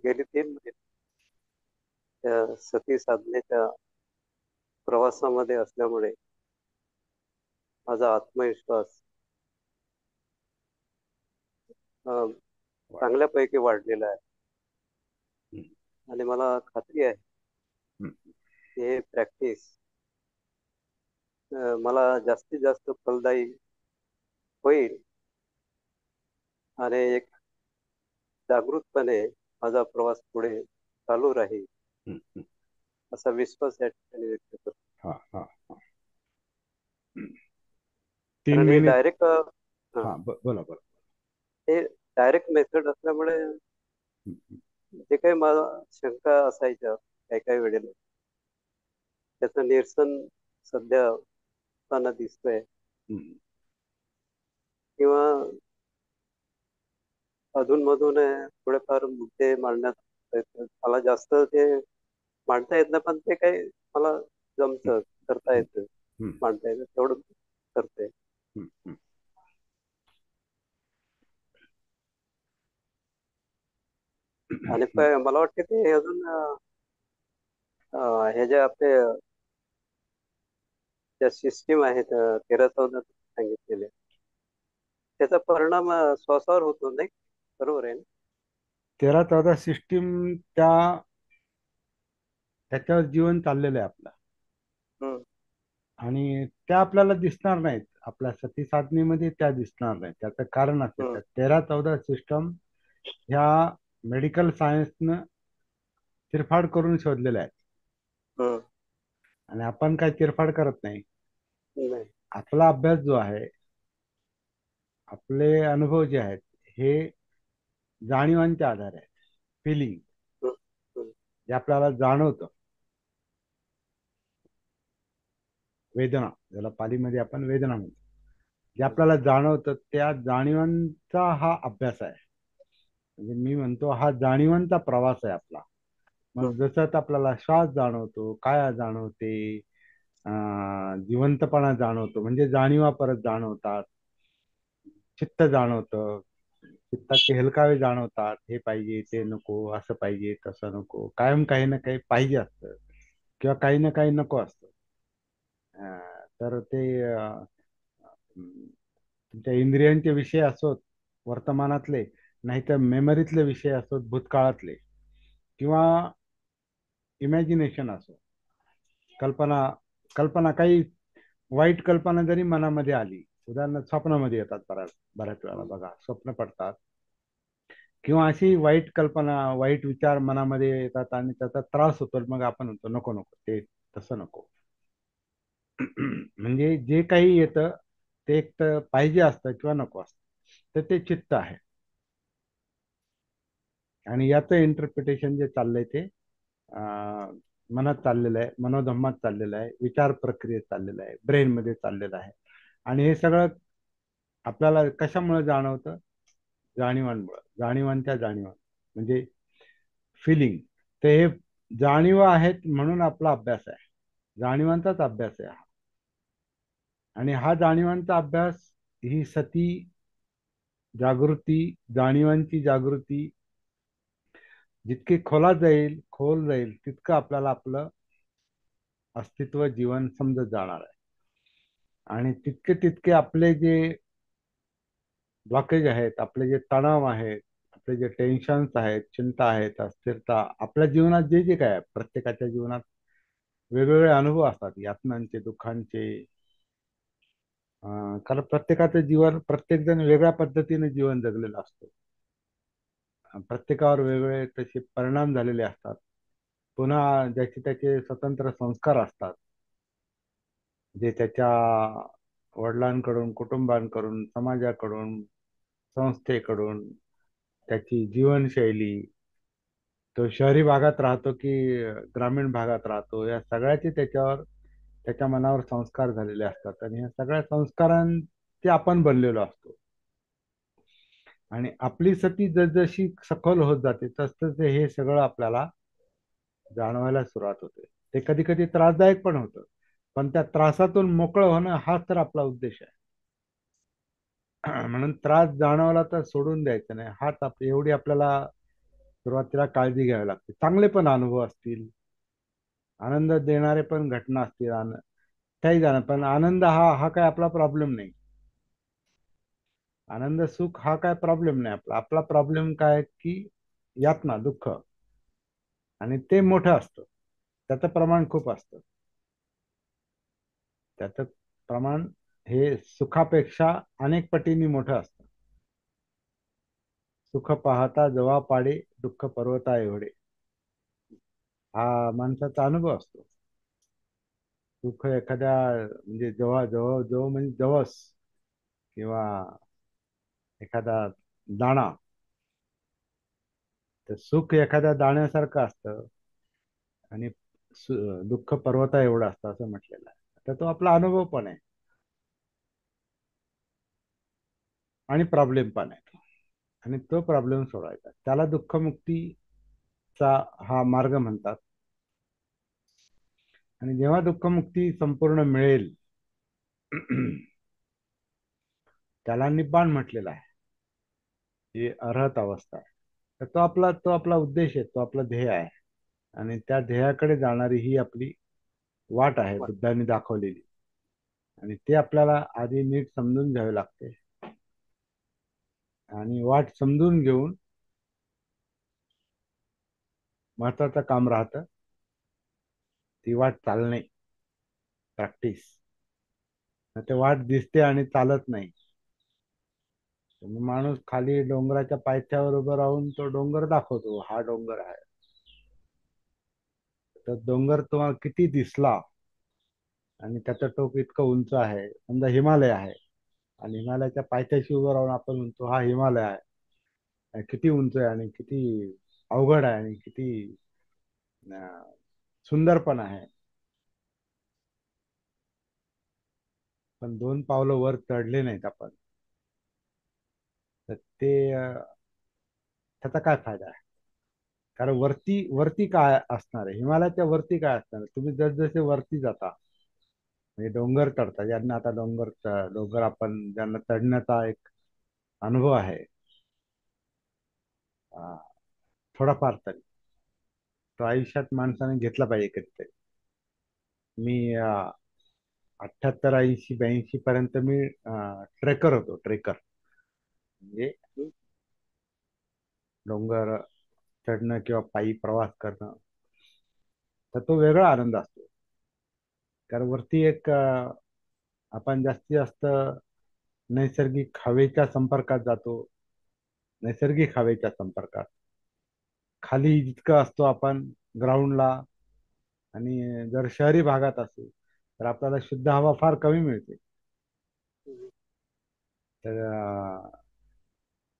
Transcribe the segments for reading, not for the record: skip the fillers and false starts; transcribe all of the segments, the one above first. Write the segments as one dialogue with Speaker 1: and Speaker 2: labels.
Speaker 1: गेली 3 महिने त्या सती साधनेच्या प्रवासामध्ये असल्यामुळे माझा आत्मविश्वास अ,
Speaker 2: वा.
Speaker 1: चांगल्यापैकी वाढलेला आहे.
Speaker 2: हम्म,
Speaker 1: आणि मला खात्री आहे
Speaker 2: हम्म,
Speaker 1: की हे प्रॅक्टिस मला जास्तीत जास्त फलदायी होईल आणि एक जागृतपणे माझा प्रवास पुढे चालू राहील
Speaker 2: हम्म.
Speaker 1: असा विश्वास या ठिकाणी व्यक्त करतो.
Speaker 2: हा हा हा. हम्म. तीन
Speaker 1: कारण हे
Speaker 2: महिने
Speaker 1: डायरेक्ट
Speaker 2: हा बोला बोला.
Speaker 1: हे डायरेक्ट मेथड असल्यामुळे
Speaker 2: हम्म,
Speaker 1: जे काही मला शंका असायच्या काही काही वेळेला त्याचं निरसन सध्या होताना दिसतंय.
Speaker 2: हम्म,
Speaker 1: किंवा अधूनमधून थोडेफार मुद्दे मांडण्यात येतात. मला जास्त ते मांडता येत नाही, पण ते काही मला
Speaker 2: हम्म,
Speaker 1: जमतं, करता
Speaker 2: हम्म,
Speaker 1: येतं,
Speaker 2: हम्म,
Speaker 1: मांडता येतं तेवढं करते.
Speaker 2: हम्म, हम्म.
Speaker 1: आणि मला वाटतं ते अजून हे जे आपले ज्या सिस्टीम आहेत 13-14 सांगितलेले त्याचा परिणाम श्वासावर होतो नाही, बरोबर आहे ना?
Speaker 2: 13-14 सिस्टीम त्याच्यावर जीवन चाललेलं आहे आपलं.
Speaker 1: हम्म,
Speaker 2: आणि त्या आपल्याला दिसणार नाहीत, आपल्या सती साधनेमध्ये त्या दिसणार नाहीत. त्याचं कारण असतं
Speaker 1: हम्म,
Speaker 2: त्या 13-14 सिस्टम ह्या मेडिकल सायन्सनं चिरफाड करून शोधलेल्या आहेत.
Speaker 1: हम्म.
Speaker 2: आणि आपण काय चिरफाड करत नाही.
Speaker 1: नाही.
Speaker 2: आपला अभ्यास जो आहे, आपले अनुभव जे आहेत, हे जाणीवांच्या आधारे आहेत. फिलिंग
Speaker 1: हम्म, हम्म,
Speaker 2: जे आपल्याला जाणवतं, वेदना ज्याला पालीमध्ये आपण वेदना म्हणतो, जे
Speaker 1: हम्म,
Speaker 2: आपल्याला जाणवतं त्या जाणीवांचा हा अभ्यास आहे. म्हणजे मी म्हणतो हा जाणीवांचा प्रवास आहे आपला.
Speaker 1: हम्म,
Speaker 2: मग जसं आपल्याला श्वास जाणवतो, काया जाणवते, जिवंतपणा जाणवतो, म्हणजे जाणीवा परत जाणवतात, चित्त जाणवतं, चित्ताचे हेलकावे जाणवतात, हे पाहिजे ते नको, असं पाहिजे तसं नको, कायम काही ना काही पाहिजे असतं किंवा काही ना काही नको असतं. तर ते तुमच्या इंद्रियांचे विषय असोत वर्तमानातले, नाहीतर मेमरीतले विषय असोत भूतकाळातले, किंवा इमॅजिनेशन असो, कल्पना कल्पना काही वाईट कल्पना जरी मनामध्ये आली, उदाहरणार्थ स्वप्नामध्ये येतात, बऱ्याच बऱ्याच वेळा
Speaker 1: हम्म.
Speaker 2: बघा स्वप्न पडतात, किंवा अशी वाईट कल्पना वाईट विचार मनामध्ये येतात आणि त्याचा त्रास होतो, मग आपण म्हणतो नको नको ते, तसं नको. म्हणजे जे काही येतं ते एक तर पाहिजे असतं किंवा नको असतं, तर ते चित्त आहे. आणि याचं इंटरप्रिटेशन जे चाललंय ते मनात चाललेलं आहे, मनोधम्मात चाललेलं आहे, विचार प्रक्रियेत चाललेलं आहे, ब्रेन मध्ये चाललेलं आहे. आणि हे सगळं आपल्याला कशामुळे जाणवतं? जाणीवांमुळे, जाणीवांच्या जाणीवा म्हणजे फिलिंग. ते हे जाणीवा आहेत म्हणून आपला अभ्यास आहे, जाणीवांचाच अभ्यास आहे हा. आणि हा जाणीवांचा अभ्यास, ही सती जागृती, जाणीवांची जागृती जितकी खोल जाईल तितकं आपल्याला आपलं अस्तित्व जीवन समजत जाणार आहे. आणि तितके तितके आपले जे ब्लॉकेज आहेत, आपले जे तणाव आहेत, आपले जे टेन्शन्स आहेत, चिंता आहेत, अस्थिरता, आपल्या जीवनात जे जे काय आहे, प्रत्येकाच्या जीवनात वेगवेगळे अनुभव असतात, यातनांचे, दुःखांचे. कारण प्रत्येकाचं जीवन, प्रत्येक जण वेगळ्या पद्धतीने जीवन जगलेलं असतं. प्रत्येकावर वेगवेगळे तसे परिणाम झालेले असतात. पुन्हा ज्याचे त्याचे स्वतंत्र संस्कार असतात, जे त्याच्या वडिलांकडून, कुटुंबांकडून, समाजाकडून, संस्थेकडून, त्याची जीवनशैली, तो शहरी भागात राहतो की ग्रामीण भागात राहतो, या सगळ्याचे त्याच्यावर, त्याच्या मनावर संस्कार झालेले असतात. आणि या सगळ्या संस्कारांचे आपण बनलेलो असतो. आणि आपली सती जसजशी सखोल होत जाते तसतसे हे सगळं आपल्याला जाणवायला सुरुवात होते. ते कधी कधी त्रासदायक पण होतं, पण त्या त्रासातून मोकळं होणं हाच तर आपला उद्देश आहे. म्हणून त्रास जाणवला तर सोडून द्यायचं नाही, हाच एवढी आपल्याला सुरुवातीला काळजी घ्यावी लागते. चांगले पण अनुभव असतील, आनंद देणारे पण घटना असतील, काही जण, पण आनंद हा हा काय आपला प्रॉब्लेम नाही. आनंद सुख हा काय प्रॉब्लेम नाही आपला. आपला प्रॉब्लेम काय की यातना दुःख, आणि ते मोठं असतं, त्याचं प्रमाण खूप असतं. त्याचं प्रमाण हे सुखापेक्षा अनेक पटींनी मोठं असतं. सुख पाहता जवा पाडे, दुःख पर्वता एवढे, हा माणसाचा अनुभव असतो. सुख एखाद्या म्हणजे जवळ जवळ जवळ म्हणजे जवस, किंवा एखादा दाणा, तर सुख एखाद्या दाण्यासारखं असतं, आणि दुःख पर्वता एवढं असतं असं म्हटलेलं आहे. तर तो आपला अनुभव पण आहे आणि प्रॉब्लेम पण आहे, आणि तो प्रॉब्लेम सोडवायचा, त्याला दुःखमुक्तीचा हा मार्ग म्हणतात. आणि जेव्हा दुःखमुक्ती संपूर्ण मिळेल त्याला निब्बाण म्हटलेलं आहे. ही अर्हत अवस्था आहे. तर तो आपला उद्देश आहे, तो आपला ध्येय आहे. आणि त्या ध्येयाकडे जाणारी ही आपली वाट आहे
Speaker 1: वा-
Speaker 2: बुद्धांनी दाखवलेली. आणि ते आपल्याला आधी नीट समजून घ्यावे लागते, आणि वाट समजून घेऊन महत्वाचं काम राहतं ती वाट चालणे, प्रॅक्टिस. ते वाट दिसते आणि चालत नाही. माणूस खाली डोंगराच्या पायथ्यावर उभं राहून तो डोंगर दाखवतो, हा डोंगर आहे. तर डोंगर तुम्हाला किती दिसला, आणि त्याचं टोक इतकं उंच आहे, समजा हिमालय आहे, आणि हिमालयाच्या पायथ्याशी उभं राहून आपण म्हणतो हा हिमालय आहे, आणि किती उंच आहे, आणि किती अवघड आहे, आणि किती अं, सुंदर पण आहे. पण 2 पावलं वर चढले नाहीत आपण, तर ते त्याचा काय फायदा आहे? कारण वरती वरती काय असणार आहे, हिमालयाच्या वरती काय असणार आहे? तुम्ही जसजसे वरती जाता, म्हणजे डोंगर चढता, ज्यांना आता डोंगर आपण ज्यांना चढण्याचा एक अनुभव आहे, अं, थोडाफार तरी, तो आयुष्यात माणसाने घेतला पाहिजे कधीतरी. मी 78 80 82 पर्यंत मी ट्रेकर होतो, ट्रेकर म्हणजे डोंगर चढणं किंवा पायी प्रवास करणं, तर तो वेगळा आनंद असतो. कारण वरती एक आपण जास्तीत जास्त नैसर्गिक हवेच्या संपर्कात जातो, नैसर्गिक हवेच्या संपर्कात. खाली जितकं असतो आपण ग्राउंडला, आणि जर शहरी भागात असू तर आपल्याला शुद्ध हवा फार कमी मिळते. तर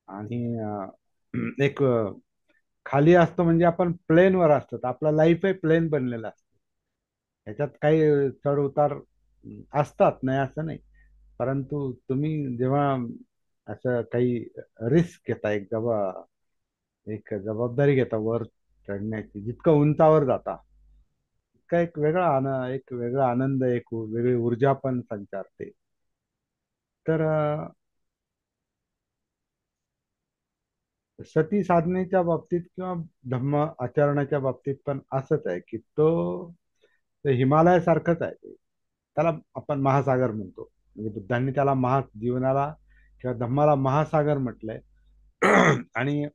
Speaker 2: आणि एक खाली असतो म्हणजे आपण प्लेनवर असतो, तर आपला लाईफ आहे प्लेन बनलेला असतो. ह्याच्यात काही चढ उतार असतात, नाही असं नाही. परंतु तुम्ही जेव्हा असं काही रिस्क घेता, एक जबाबदारी घेता वर चढण्याची, जितकं उंचावर जाता तितका एक वेगळा आनंद, एक वेगळी ऊर्जा पण संचारते. तर सती साधनेच्या बाबतीत किंवा धम्म आचरणाच्या बाबतीत पण असंच आहे की ते हिमालयासारखंच आहे. त्याला आपण महासागर म्हणतो. म्हणजे बुद्धांनी त्याला जीवनाला किंवा धम्माला महासागर म्हटलंय. आणि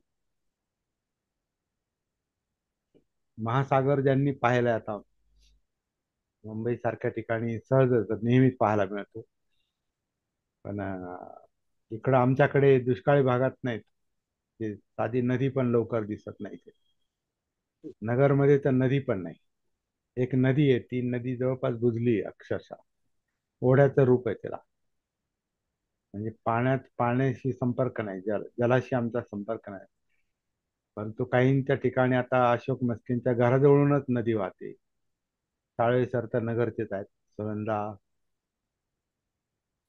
Speaker 2: महासागर ज्यांनी पाहिलाय, आता मुंबई सारख्या ठिकाणी सहजच नेहमीच पाहायला मिळतो. पण इकडं आमच्याकडे दुष्काळी भागात नाहीत, ते साधी नदी पण लवकर दिसत नाही ते. नगरमध्ये तर नदी पण नाही. एक नदी आहे, ती नदी जवळपास बुजली अक्षरशः. ओढ्याचं रूप आहे त्याला. म्हणजे पाण्याशी संपर्क नाही, जलाशी आमचा संपर्क नाही. परंतु काहींच्या ठिकाणी आता अशोक मस्कींच्या घराजवळूनच नदी वाहते. साळे सर तर नगरचेच आहेत, सुनंदा,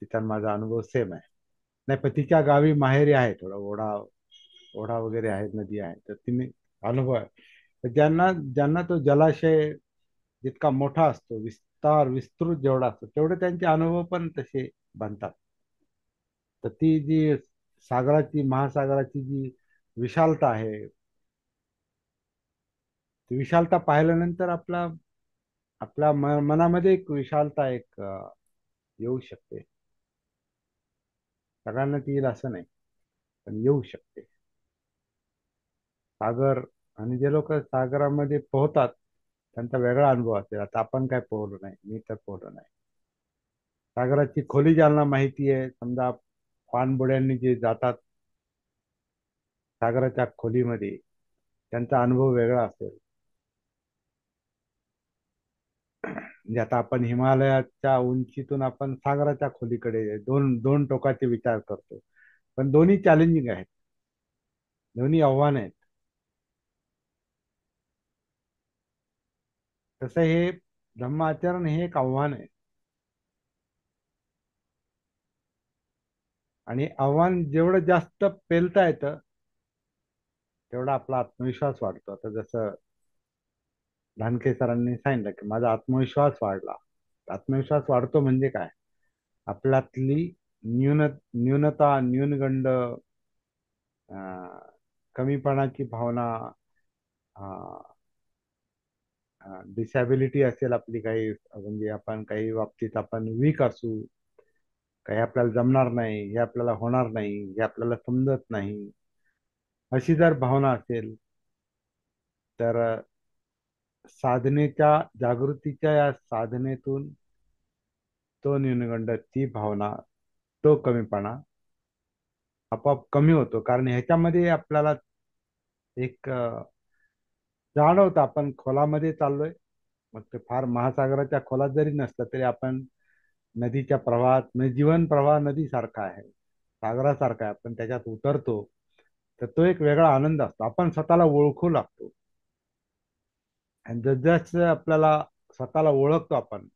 Speaker 2: तिचा माझा अनुभव सेम आहे. नाही, पण तिच्या गावी माहेरी आहे थोडा ओढा, ओढा वगैरे आहे, नदी आहे, तर तिने अनुभव आहे. तर ज्यांना ज्यांना तो जलाशय जितका मोठा असतो, विस्तृत जेवढा असतो, तेवढे त्यांचे अनुभव पण तसे बनतात. तर ती जी महासागराची जी विशालता आहे, ती विशालता पाहिल्यानंतर आपल्या मनामध्ये एक विशालता येऊ शकते. सगळ्यांना ती येईल असं नाही, पण येऊ शकते. सागर, आणि जे लोक सागरामध्ये पोहतात त्यांचा वेगळा अनुभव असेल. आता आपण काय पोहलो नाही, मी तर पोहलो नाही. सागराची खोली ज्यांना माहिती आहे, समजा पाणबुड्यांनी जे जातात सागराच्या खोलीमध्ये, त्यांचा अनुभव वेगळा असेल. म्हणजे आता आपण हिमालयाच्या उंचीतून आपण सागराच्या खोलीकडे दोन दोन टोकाचे विचार करतो, पण दोन्ही चॅलेंजिंग आहेत, दोन्ही आव्हान आहेत. तसं हे धम्म आचरण हे एक आव्हान आहे. आणि आव्हान जेवढं जास्त पेलता येतं तेवढा आपला आत्मविश्वास वाढतो. आता जसं ढानके सरांनी सांगितलं की माझा आत्मविश्वास वाढला. आत्मविश्वास वाढतो म्हणजे काय? आपल्यातली न्यूनता, न्यूनगंड, कमीपणाची भावना, डिसॅबिलिटी असेल आपली काही, म्हणजे आपण काही बाबतीत आपण वीक असू, काही आपल्याला जमणार नाही, हे आपल्याला होणार नाही, हे आपल्याला समजत नाही, अशी जर भावना असेल तर साधनेच्या, जागृतीच्या या साधनेतून तो न्यूनगंड, ती भावना, तो कमीपणा आपोआप कमी होतो. कारण ह्याच्यामध्ये आपल्याला एक जाणवतं आपण खोलामध्ये चाललोय. मग ते फार महासागराच्या खोलात जरी नसलं तरी आपण नदीच्या प्रवाहात, म्हणजे जीवन प्रवाह नदीसारखा आहे, सागरासारखा आहे. आपण त्याच्यात उतरतो तर तो एक वेगळा आनंद असतो. आपण स्वतःला ओळखू लागतो. आणि जसजसं आपल्याला स्वतःला ओळखतो आपण,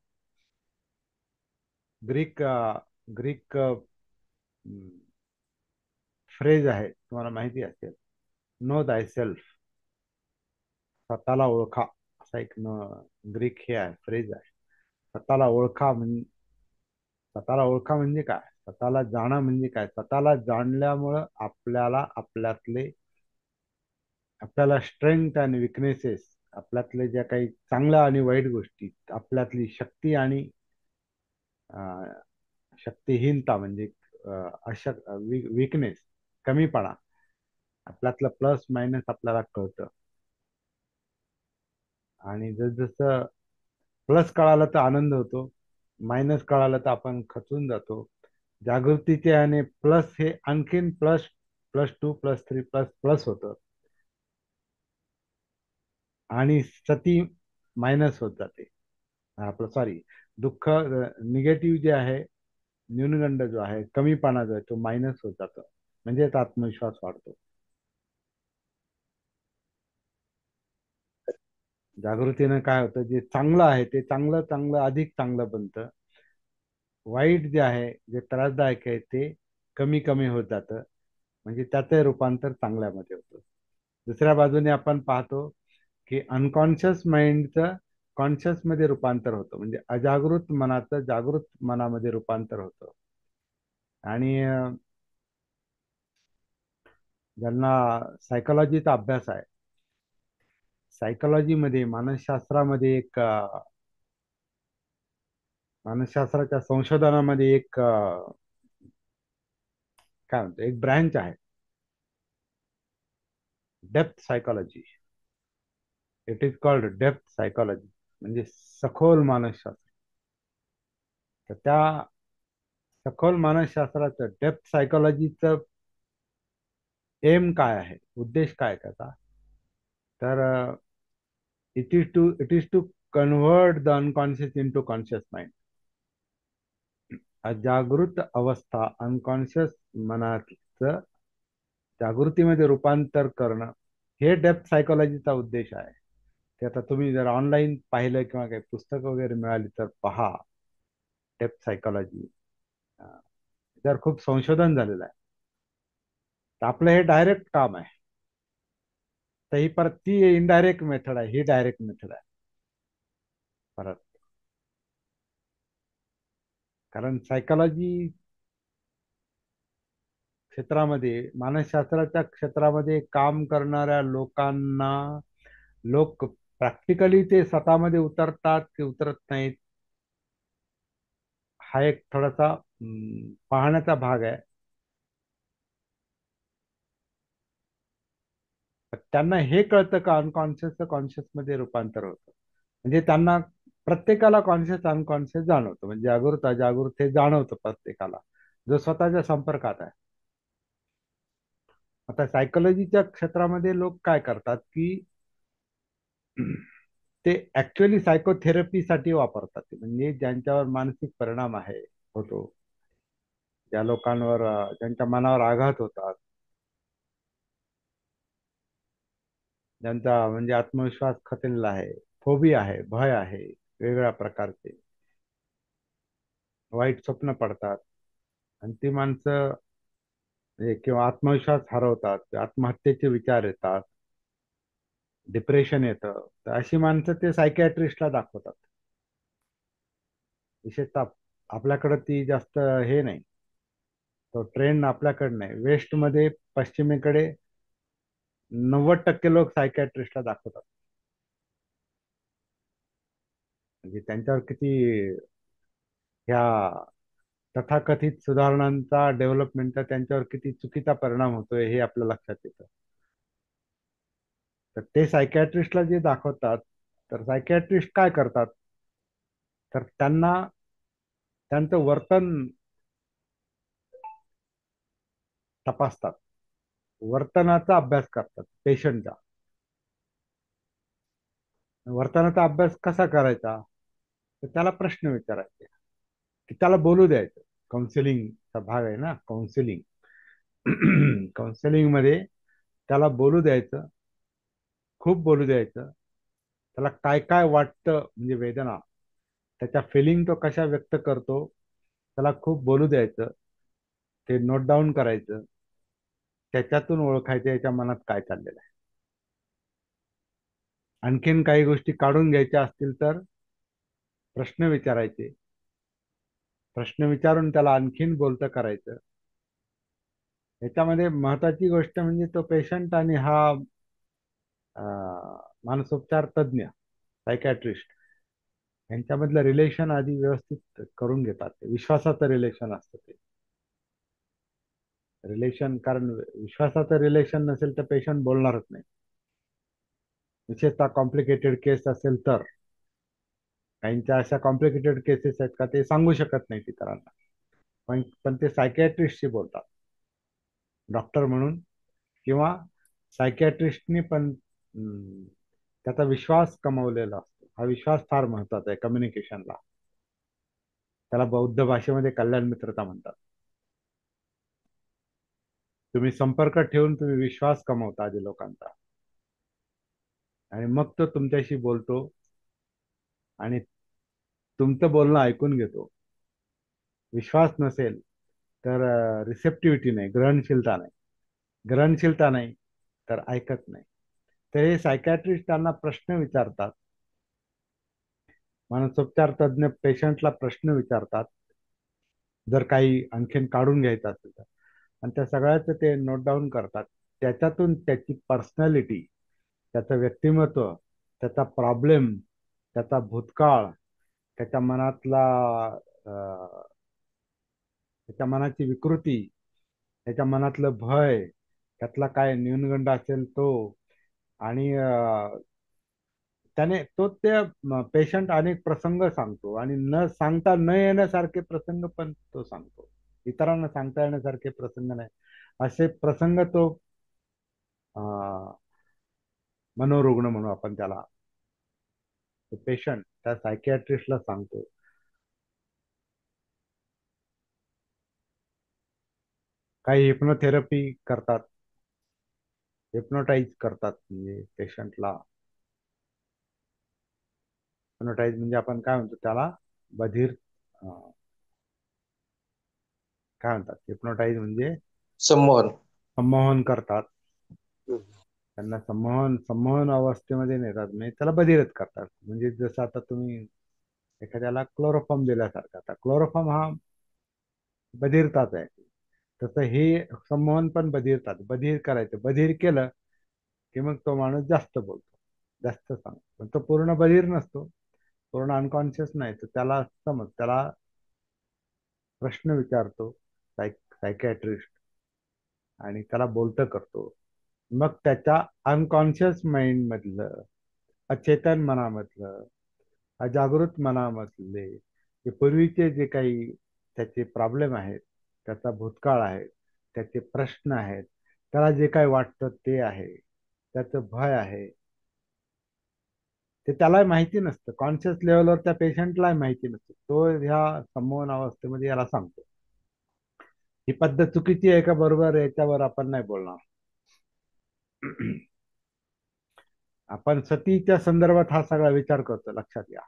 Speaker 2: ग्रीक ग्रीक फ्रेज आहे, तुम्हाला माहिती असेल, नो दाय सेल्फ, स्वतःला ओळखा, असा एक ग्रीक हे आहे, फ्रेज आहे. स्वतःला ओळखा म्हणजे, स्वतःला ओळखा म्हणजे काय? स्वतःला जाणं म्हणजे काय? स्वतःला जाणल्यामुळं आपल्याला आपल्याला स्ट्रेंथ आणि विकनेसेस, आपल्यातले ज्या काही चांगल्या आणि वाईट गोष्टी, आपल्यातली शक्ती आणि अं, शक्तिहीनता, म्हणजे विकनेस, कमीपणा, आपल्यातलं प्लस मायनस आपल्याला कळतं. आणि जसजसं प्लस कळालं तर आनंद होतो, मायनस कळालं तर आपण खचून जातो. जागृतीचे आणि प्लस हे आणखीन प्लस, +2 +3 प्लस होतं. आणि सती मायनस होत जाते. आपलं सॉरी, दुःख, निगेटिव्ह जे आहे, न्यूनगंड जो आहे, कमीपणा जो आहे, तो मायनस होत जातो. म्हणजेच आत्मविश्वास वाढतो. जागृतीनं काय होतं, जे चांगलं आहे ते चांगलं चांगलं अधिक चांगलं बनतं. वाईट जे आहे, जे त्रासदायक आहे, ते कमी कमी होत जातं. म्हणजे त्याचं रूपांतर चांगल्यामध्ये होतं. दुसऱ्या बाजूने आपण पाहतो की अनकॉन्शियस माइंडचं कॉन्शियस मध्ये रूपांतर होतं, म्हणजे अजागृत मनाचं जागृत मनामध्ये रूपांतर होतं. आणि ज्यांना सायकोलॉजीचा अभ्यास आहे, सायकोलॉजीमध्ये, मानसशास्त्रामध्ये मानसशास्त्राच्या संशोधनामध्ये काय म्हणतो, एक ब्रँच आहे, depth psychology. It is called depth psychology, म्हणजे सखोल मानसशास्त्र. तर त्या सखोल मानसशास्त्राचं, डेप्थ सायकोलॉजीचं एम काय आहे, उद्देश काय त्याचा? तर it is to convert the unconscious into conscious mind. अजागृत अवस्था, अनकॉन्शियस मनाचं जागृतीमध्ये रूपांतर करणं, हे डेप्थ सायकोलॉजीचा उद्देश आहे. ते आता तुम्ही जर ऑनलाईन पाहिलं किंवा काही पुस्तक वगैरे मिळाली तर पहा, डेप्थ सायकोलॉजी. तर खूप संशोधन झालेलं आहे. तर आपलं हे डायरेक्ट काम आहे. तर ही परत ती इनडायरेक्ट मेथड आहे, ही डायरेक्ट मेथड आहे परत. कारण सायकोलॉजी क्षेत्रामध्ये, मानसशास्त्राच्या क्षेत्रामध्ये काम करणाऱ्या लोकांना लोक प्रॅक्टिकली ते स्वतःमध्ये उतरतात की उतरत नाहीत, हा एक थोडासा पाहण्याचा भाग आहे. त्यांना हे कळतं का अनकॉन्शियसचं कॉन्शियस मध्ये रूपांतर होतं. म्हणजे त्यांना प्रत्येकाला कॉन्शियस अनकॉन्शियस जाणवतं, म्हणजे जागृत अजागृत हे जाणवतं प्रत्येकाला, जो स्वतःच्या संपर्कात आहे. आता सायकोलॉजीच्या क्षेत्रामध्ये लोक काय करतात की ते ऍक्च्युअली सायकोथेरपीसाठी वापरतात, म्हणजे ज्यांच्यावर मानसिक परिणाम आहे होतो, ज्या लोकांवर ज्यांच्या मनावर आघात होतात, ज्यांचा म्हणजे आत्मविश्वास खचलेला आहे, फोबिया आहे, भय आहे, वेगवेगळ्या प्रकारचे वाईट स्वप्न पडतात, आणि ती माणसं किंवा आत्मविश्वास हरवतात, आत्महत्येचे विचार येतात, डिप्रेशन येतं, तर अशी माणसं ते सायकॅट्रिस्टला दाखवतात. विशेषतः आपल्याकडं ती जास्त हे नाही, तो ट्रेंड आपल्याकडे नाही. वेस्टमध्ये, पश्चिमेकडे 90% लोक सायकॅट्रिस्टला दाखवतात. म्हणजे त्यांच्यावर किती ह्या तथाकथित सुधारणांचा, डेव्हलपमेंटचा त्यांच्यावर किती चुकीचा परिणाम होतोय हे आपल्या लक्षात येतं. तर ते सायकॅट्रिस्टला जे दाखवतात, तर सायकॅट्रिस्ट काय करतात, तर त्यांना त्यांचं वर्तन तपासतात, वर्तनाचा अभ्यास करतात पेशंटचा. वर्तनाचा अभ्यास कसा करायचा, तर त्याला प्रश्न विचारायचे, की त्याला बोलू द्यायचं. काउन्सिलिंगचा भाग आहे ना, काउन्सिलिंग. काउन्सिलिंग मध्ये त्याला बोलू द्यायचं, खूप बोलू द्यायचं. त्याला काय काय वाटतं, म्हणजे वेदना, त्याच्या फिलिंग तो कशा व्यक्त करतो, त्याला खूप बोलू द्यायचं. ते नोट डाऊन करायचं. त्याच्यातून ओळखायचं याच्या मनात काय चाललेलं आहे. आणखीन काही गोष्टी काढून घ्यायच्या असतील तर प्रश्न विचारायचे. प्रश्न विचारून त्याला आणखीन बोलतं करायचं. याच्यामध्ये महत्वाची गोष्ट म्हणजे तो पेशंट आणि हा मानसोपचार तज्ज्ञ, सायकॅट्रिस्ट, यांच्यामधलं रिलेशन आधी व्यवस्थित करून घेतात. विश्वासाचं रिलेशन असतं ते रिलेशन. कारण विश्वासाचं रिलेशन नसेल तर पेशंट बोलणारच नाही. विशेषतः कॉम्प्लिकेटेड केस असेल तर. काहींच्या अशा कॉम्प्लिकेटेड केसेस आहेत का ते सांगू शकत नाही इतरांना, पण पण ते सायकॅट्रिस्टशी बोलतात, डॉक्टर म्हणून. किंवा सायकॅट्रिस्टनी पण त्याचा विश्वास कमवलेला असतो. हा विश्वास फार महत्वाचा आहे कम्युनिकेशनला. त्याला बौद्ध भाषेमध्ये कल्याण मित्रता म्हणतात. तुम्ही संपर्क ठेवून तुम्ही विश्वास कमवता आधी लोकांचा, आणि मग तो तुमच्याशी बोलतो आणि तुमचं बोलणं ऐकून घेतो. विश्वास नसेल तर रिसेप्टिव्हिटी नाही, ग्रहणशीलता नाही. ग्रहणशीलता नाही तर ऐकत नाही. तर हे सायकॅट्रिस्ट त्यांना प्रश्न विचारतात. मानसोपचार तज्ज्ञ पेशंटला प्रश्न विचारतात, जर काही आणखीन काढून घ्यायचं असेल तर, आणि त्या सगळ्याचं ते नोट डाऊन करतात. त्याच्यातून त्याची पर्सनॅलिटी, त्याचं व्यक्तिमत्व, त्याचा प्रॉब्लेम, त्याचा भूतकाळ, त्याच्या मनातला त्याच्या मनाची विकृती, त्याच्या मनातलं भय, त्यातला काय न्यूनगंड असेल तो, आणि त्याने तो त्या पेशंट अनेक प्रसंग सांगतो, आणि न सांगता न येण्यासारखे प्रसंग पण तो सांगतो. इतरांना सांगता येण्यासारखे प्रसंग नाही, असे प्रसंग तो अं, मनोरुग्ण म्हणू आपण त्याला, पेशंट त्या सायकियाट्रिस्टला सांगतो. काही हिप्नोथेरपी करतात, हिप्नोटाईज करतात, म्हणजे पेशंटला. हिप्नोटाईज म्हणजे आपण काय म्हणतो त्याला, बधीर, काय म्हणतात, हिप्नोटाईज म्हणजे
Speaker 3: संमोहन.
Speaker 2: संमोहन करतात.
Speaker 1: हम्म.
Speaker 2: त्यांना संमोहन संमोहन अवस्थेमध्ये नेतात, म्हणजे त्याला बधिरच करतात. म्हणजे जसं आता तुम्ही एखाद्याला क्लोरोफॉर्म दिल्यासारखं, आता क्लोरोफॉर्म हा बधिरताच आहे, तसं हे संमोहन पण बधिरतात. बधीर करायचं, बधीर केलं की मग तो माणूस जास्त बोलतो. जास्त सांग, पण तो पूर्ण बधीर नसतो, पूर्ण अनकॉन्शियस नाही. तर त्याला समज, त्याला प्रश्न विचारतो सायकॅट्रिस्ट, आणि त्याला बोलतं करतो. मग त्याच्या अनकॉन्शियस माइंड मधलं, अचेतन मनामधलं, अजागृत मनामधले जे पूर्वीचे जे काही त्याचे प्रॉब्लेम आहेत, त्याचा भूतकाळ आहे, त्याचे प्रश्न आहेत, त्याला जे काही वाटतं ते आहे, त्याचं भय आहे, ते त्याला माहिती नसतं. कॉन्शियस लेवलवर त्या पेशंटला माहिती नसतं. तो ह्या संमोहन अवस्थेमध्ये याला सांगतो. ही पद्धत चुकीची आहे का बरोबर आहे, याच्यावर आपण नाही बोलणार. आपण सतीच्या संदर्भात हा सगळा विचार करतो, लक्षात घ्या.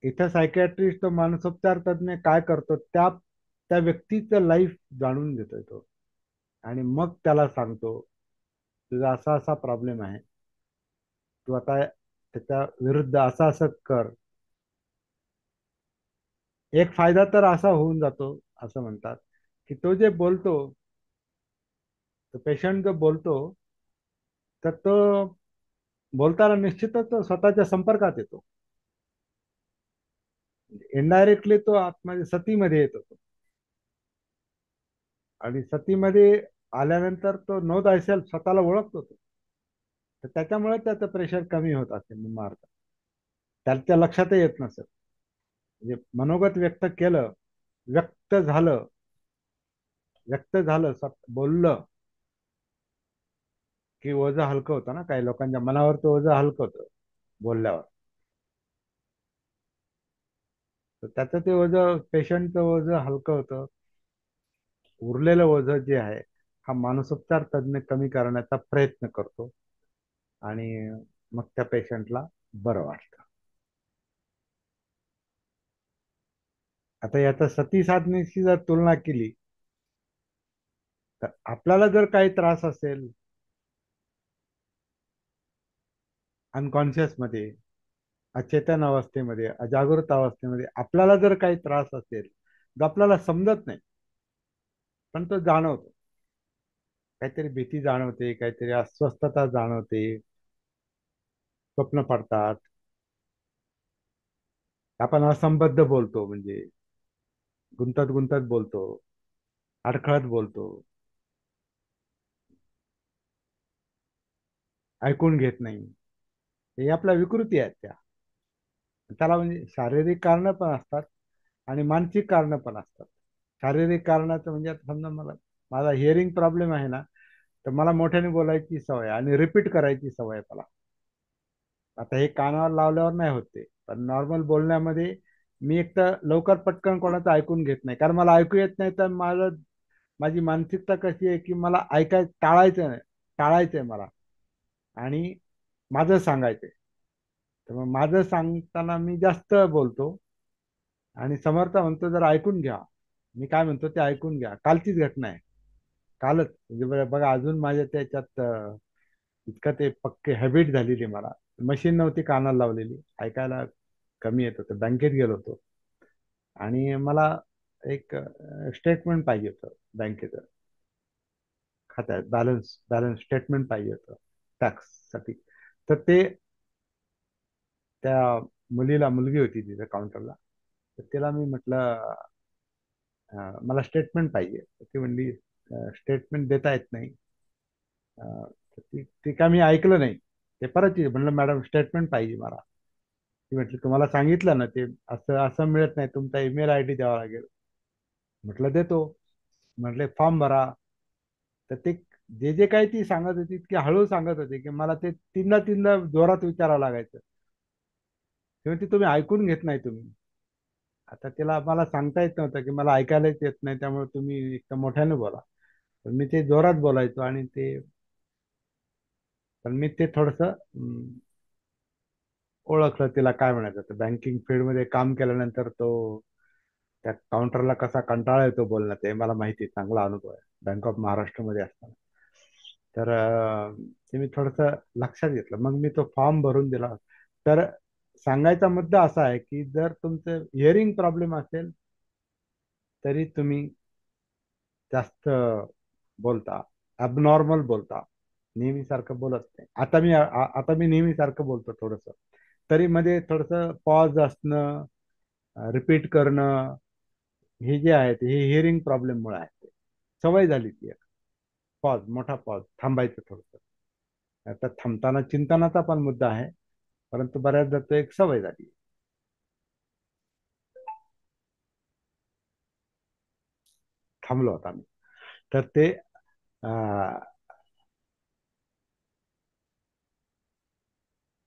Speaker 2: इथं सायकॅट्रिस्ट, तो मानसोपचार तज्ञ काय करतो, त्या त्या व्यक्तीचं लाईफ जाणून घेतोय तो, आणि मग त्याला सांगतो तुझा असा असा प्रॉब्लेम आहे, तू आता त्याच्या विरुद्ध असं असं कर. एक फायदा तर असा होऊन जातो, असं म्हणतात, की तो जे बोलतो, तो पेशंट जो बोलतो, तर तो बोलताना निश्चितच तो स्वतःच्या संपर्कात येतो. इनडायरेक्टली तो आतमध्ये सतीमध्ये येत होतो, आणि सतीमध्ये आल्यानंतर तो नो सेल्फ स्वतःला ओळखतो तो. तर त्याच्यामुळे त्याचं प्रेशर कमी होत असेल मार्ग, त्याच्या लक्षातही येत नसेल. म्हणजे मनोगत व्यक्त केलं, व्यक्त झालं, बोललं, की ओझं हलकं होतं ना, काही लोकांच्या मनावर तो ओझं हलकं होतं बोलल्यावर. तर त्याचं ते ओझं, पेशंटचं ओझं हलकं होतं. उरलेलं ओझं जे आहे, हा मानसोपचार तज्ञ कमी करण्याचा प्रयत्न करतो, आणि मग त्या पेशंटला बरं वाटतं. आता याचा सती साधनेशी जर तुलना केली, तर आपल्याला जर काही त्रास असेल अनकॉन्शियस मध्ये, अचेतन अवस्थेमध्ये, अजागृत अवस्थेमध्ये आपल्याला जर काही त्रास असेल, जो आपल्याला समजत नाही, पण तो जाणवतो. काहीतरी भीती जाणवते, काहीतरी अस्वस्थता जाणवते, स्वप्न पडतात, आपण असंबद्ध बोलतो, म्हणजे गुंतत गुंतत बोलतो, अडखळत बोलतो, ऐकून घेत नाही. हे आपल्या विकृती आहेत त्या. त्याला म्हणजे शारीरिक कारणं पण असतात, आणि मानसिक कारणं पण असतात. शारीरिक कारणाचं म्हणजे आता समजा मला, माझा हिअरिंग प्रॉब्लेम आहे ना, तर मला मोठ्याने बोलायची सवय आहे आणि रिपीट करायची सवय आहे मला. आता हे कानावर लावल्यावर नाही होते, पण नॉर्मल बोलण्यामध्ये मी एक तर लवकर पटकन कोणाचं ऐकून घेत नाही, कारण मला ऐकू येत नाही. तर माझी मानसिकता कशी आहे, की मला टाळायचं नाही, टाळायचंय मला, आणि माझं सांगायचंय. तर मग माझं सांगताना मी जास्त बोलतो, आणि समर्थ म्हणतो जर ऐकून घ्या, मी काय म्हणतो ते ऐकून घ्या. कालचीच घटना आहे, कालच, म्हणजे बघा अजून माझ्या त्याच्यात इतकं ते पक्के हॅबिट झालेली मला. मशीन नव्हती कानाला लावलेली, ऐकायला कमी येत होतं. बँकेत गेलो होतो, आणि मला एक स्टेटमेंट पाहिजे होतं बँकेचं, खात्यात बॅलन्स बॅलन्स स्टेटमेंट पाहिजे होतं टॅक्स साठी. तर ते त्या मुलगी होती तिथे काउंटरला, तर तिला मी म्हटलं मला स्टेटमेंट पाहिजे. तर ती म्हणली स्टेटमेंट देता येत नाही. तर ती का मी ऐकलं नाही. ते परत म्हणलं मॅडम स्टेटमेंट पाहिजे मला. ती म्हटली तुम्हाला सांगितलं ना, ते असं असं मिळत नाही, तुमचा ईमेल आय डी द्यावा लागेल. म्हटलं देतो. म्हटले फॉर्म भरा. तर ते जे जे काही ती सांगत होती, इतकी हळू सांगत होती, की मला ते तीनदा तीनदा जोरात विचारावं लागायचं. तेव्हा ती तुम्ही ऐकून घेत नाही तुम्ही. आता तिला मला सांगता येत नव्हतं, की मला ऐकायलाच येत नाही, त्यामुळे तुम्ही एक तर मोठ्याने बोला. पण मी ते जोरात बोलायचो, आणि ते, पण मी ते थोडस ओळखलं तिला काय म्हणायचं. तर बँकिंग फील्डमध्ये काम केल्यानंतर तो त्या काउंटरला कसा कंटाळा येतो बोलण्यात, ते मला माहिती आहे, चांगला अनुभव आहे बँक ऑफ महाराष्ट्रमध्ये असताना. तर ते मी थोडस लक्षात घेतलं, मग मी तो फॉर्म भरून दिला. तर सांगायचा मुद्दा असा आहे, की जर तुमचं हिअरिंग प्रॉब्लेम असेल, तरी तुम्ही जास्त बोलता, ॲबनॉर्मल बोलता, नेहमीसारखं बोलत नाही. आता मी नेहमीसारखं बोलतो थोडस, तरी मध्ये थोडस पॉज असणं, रिपीट करणं, हे जे आहेत हे हिअरिंग प्रॉब्लेममुळे आहे. सवय झाली ती एक. पॉज, मोठा पॉज, थांबायचं थोडस. आता थांबताना चिंतनाचा पण मुद्दा आहे, परंतु बऱ्याचदा तो एक सवय झाली. थांबलो होता मी. तर ते अं,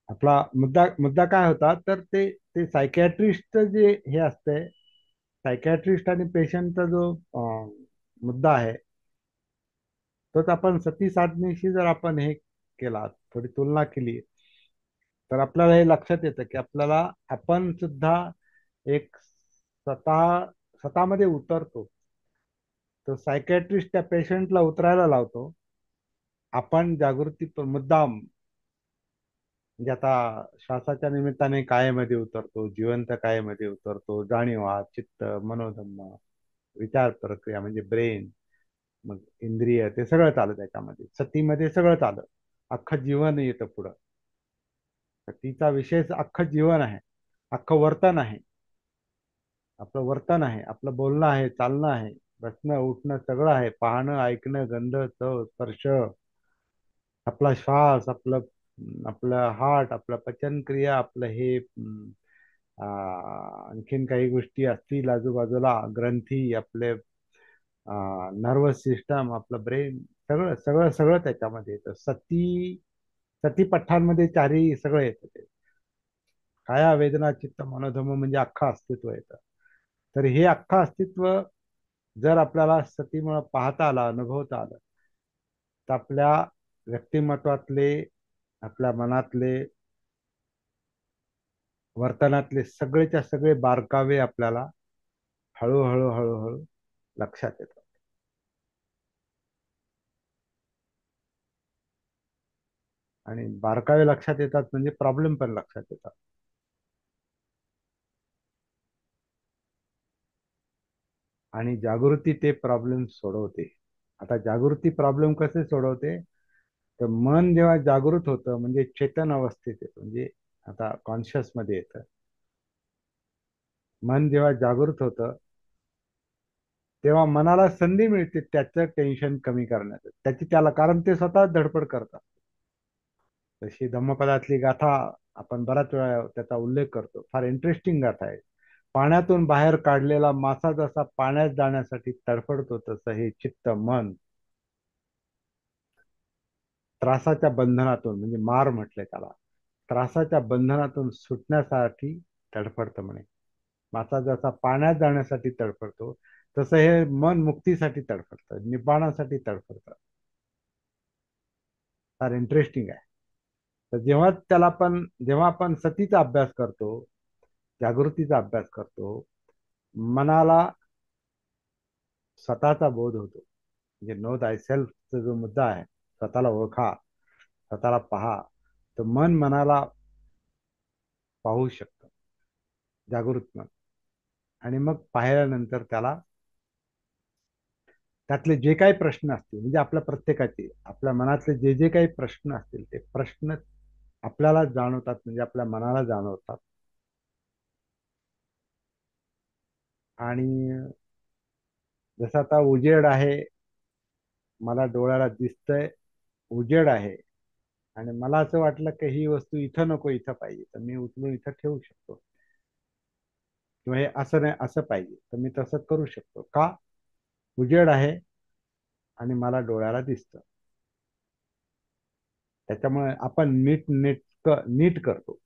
Speaker 2: आपला मुद्दा मुद्दा काय होता, तर ते सायकॅट्रिस्ट जे हे असते, सायकॅट्रिस्ट आणि पेशंटचा जो मुद्दा आहे, तोच आपण सती साधनेशी जर आपण हे केला, थोडी तुलना केली, तर आपल्याला हे लक्षात येतं की आपल्याला, आपण सुद्धा एक स्वतःमध्ये उतरतो. तो सायकॅट्रिस्ट त्या पेशंटला उतरायला लावतो. आपण जागृती मुद्दाम, म्हणजे आता श्वासाच्या निमित्ताने कायेमध्ये उतरतो, जिवंत कायेमध्ये उतरतो, जाणीवा, चित्त, मनोधम्म, विचार प्रक्रिया म्हणजे ब्रेन, मग इंद्रिय, ते सगळं चालू त्याच्यामध्ये. सतीमध्ये सगळंच आलं, अख्खं जीवन येतं पुढं. सतीचा विषयच अख्खं जीवन आहे, अख्खं वर्तन आहे. आपलं वर्तन आहे, आपलं बोलणं आहे, चालणं आहे, बसणं उठणं सगळं आहे, पाहणं ऐकणं, गंध चव स्पर्श, आपला श्वास, आपलं आपलं हार्ट, आपलं पचनक्रिया, आपलं हे आणखीन काही गोष्टी असतील आजूबाजूला, ग्रंथी, आपले नर्वस सिस्टम, आपलं ब्रेन, सगळं सगळं सगळं त्याच्यामध्ये येतं. सतीपठ्ठांमध्ये चारही सगळं येतं ते. काया वेदना चित्त मनोधर्म म्हणजे अख्खं अस्तित्व येतं. तर हे अख्खं अस्तित्व जर आपल्याला सतीमुळे पाहता आलं, अनुभवता आलं, तर आपल्या व्यक्तिमत्वातले, आपल्या मनातले, वर्तनातले सगळेच्या सगळे बारकावे आपल्याला हळूहळू हळूहळू लक्षात येतात. आणि बारकावे लक्षात येतात म्हणजे प्रॉब्लेम पण लक्षात येतात. आणि जागृती ते प्रॉब्लेम सोडवते. आता जागृती प्रॉब्लेम कसे सोडवते, तर मन जेव्हा जागृत होतं म्हणजे चेतन अवस्थेत येतं, म्हणजे आता कॉन्शियस मध्ये येतं. मन जेव्हा जागृत होतं तेव्हा मनाला संधी मिळते त्याचं टेन्शन कमी करण्याचं, त्याची त्याला, कारण ते स्वतः धडपड करतात. तशी धम्मपदातली गाथा आपण बराच वेळा त्याचा उल्लेख करतो. फार इंटरेस्टिंग गाथा आहे. पाण्यातून बाहेर काढलेला मासा जसा पाण्यात जाण्यासाठी तडफडतो, तसं हे चित्त मन त्रासाच्या बंधनातून, म्हणजे मार म्हटलंय त्याला, त्रासाच्या बंधनातून सुटण्यासाठी तडफडतं म्हणे. मासा जसा पाण्यात जाण्यासाठी तडफडतो, तसं हे मन मुक्तीसाठी तडफडतं, निब्बाणासाठी तडफडतं. फार इंटरेस्टिंग आहे. तर जेव्हा आपण सतीचा अभ्यास करतो, जागृतीचा अभ्यास करतो, मनाला स्वतःचा बोध होतो. म्हणजे नो दाय सेल्फचा जो मुद्दा आहे, स्वतःला ओळखा, स्वतःला पहा, तर मन मनाला पाहू शकतं, जागृत मन. आणि मग पाहिल्यानंतर त्याला त्यातले जे काही प्रश्न असतील, म्हणजे आपल्या प्रत्येकाचे, आपल्या मनातले जे जे काही प्रश्न असतील, ते प्रश्न आपल्याला जाणवतात, म्हणजे आपल्या मनाला जाणवतात. आणि जसं आता उजेड आहे, मला डोळ्याला दिसतंय, उजेड आहे, आणि मला असं वाटलं की ही वस्तू इथं नको, इथं पाहिजे, तर मी उचलून इथं ठेवू शकतो. किंवा हे असं नाही, असं पाहिजे, तर मी तसं करू शकतो. का? उजेड आहे आणि मला डोळ्याला दिसतं. त्याच्यामुळे आपण नीट करतो.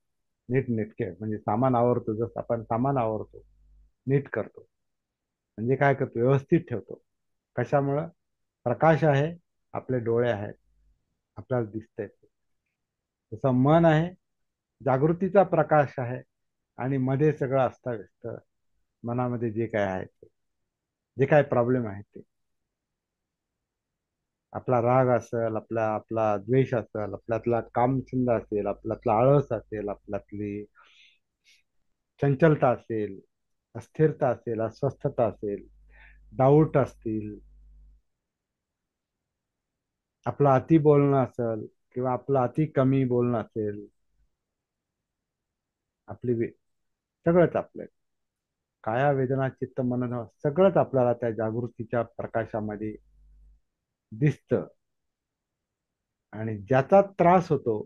Speaker 2: नीटनेटके म्हणजे सामान आवरतो, जसं आपण सामान आवरतो, नीट करतो. म्हणजे काय करतो, व्यवस्थित ठेवतो. कशामुळं? प्रकाश आहे, आपले डोळे आहेत, आपल्याला दिसतंय. तसं मन आहे, जागृतीचा प्रकाश आहे, आणि मध्ये सगळं अस्ताव्यस्त, मनामध्ये जे काय आहे ते, जे काय प्रॉब्लेम आहे ते, आपला राग असेल, आपला आपला द्वेष असेल, आपल्यातला कामछंद असेल, आपल्यातला आळस असेल, आपल्यातली चंचलता असेल, अस्थिरता असेल, अस्वस्थता असेल, डाऊट असतील, आपलं अति बोलणं असेल किंवा आपलं अति कमी बोलणं असेल, आपली सगळंच आपलं काया वेदना चित्त मन सगळंच आपल्याला त्या जागृतीच्या प्रकाशामध्ये दिसतं. आणि ज्याचा त्रास होतो,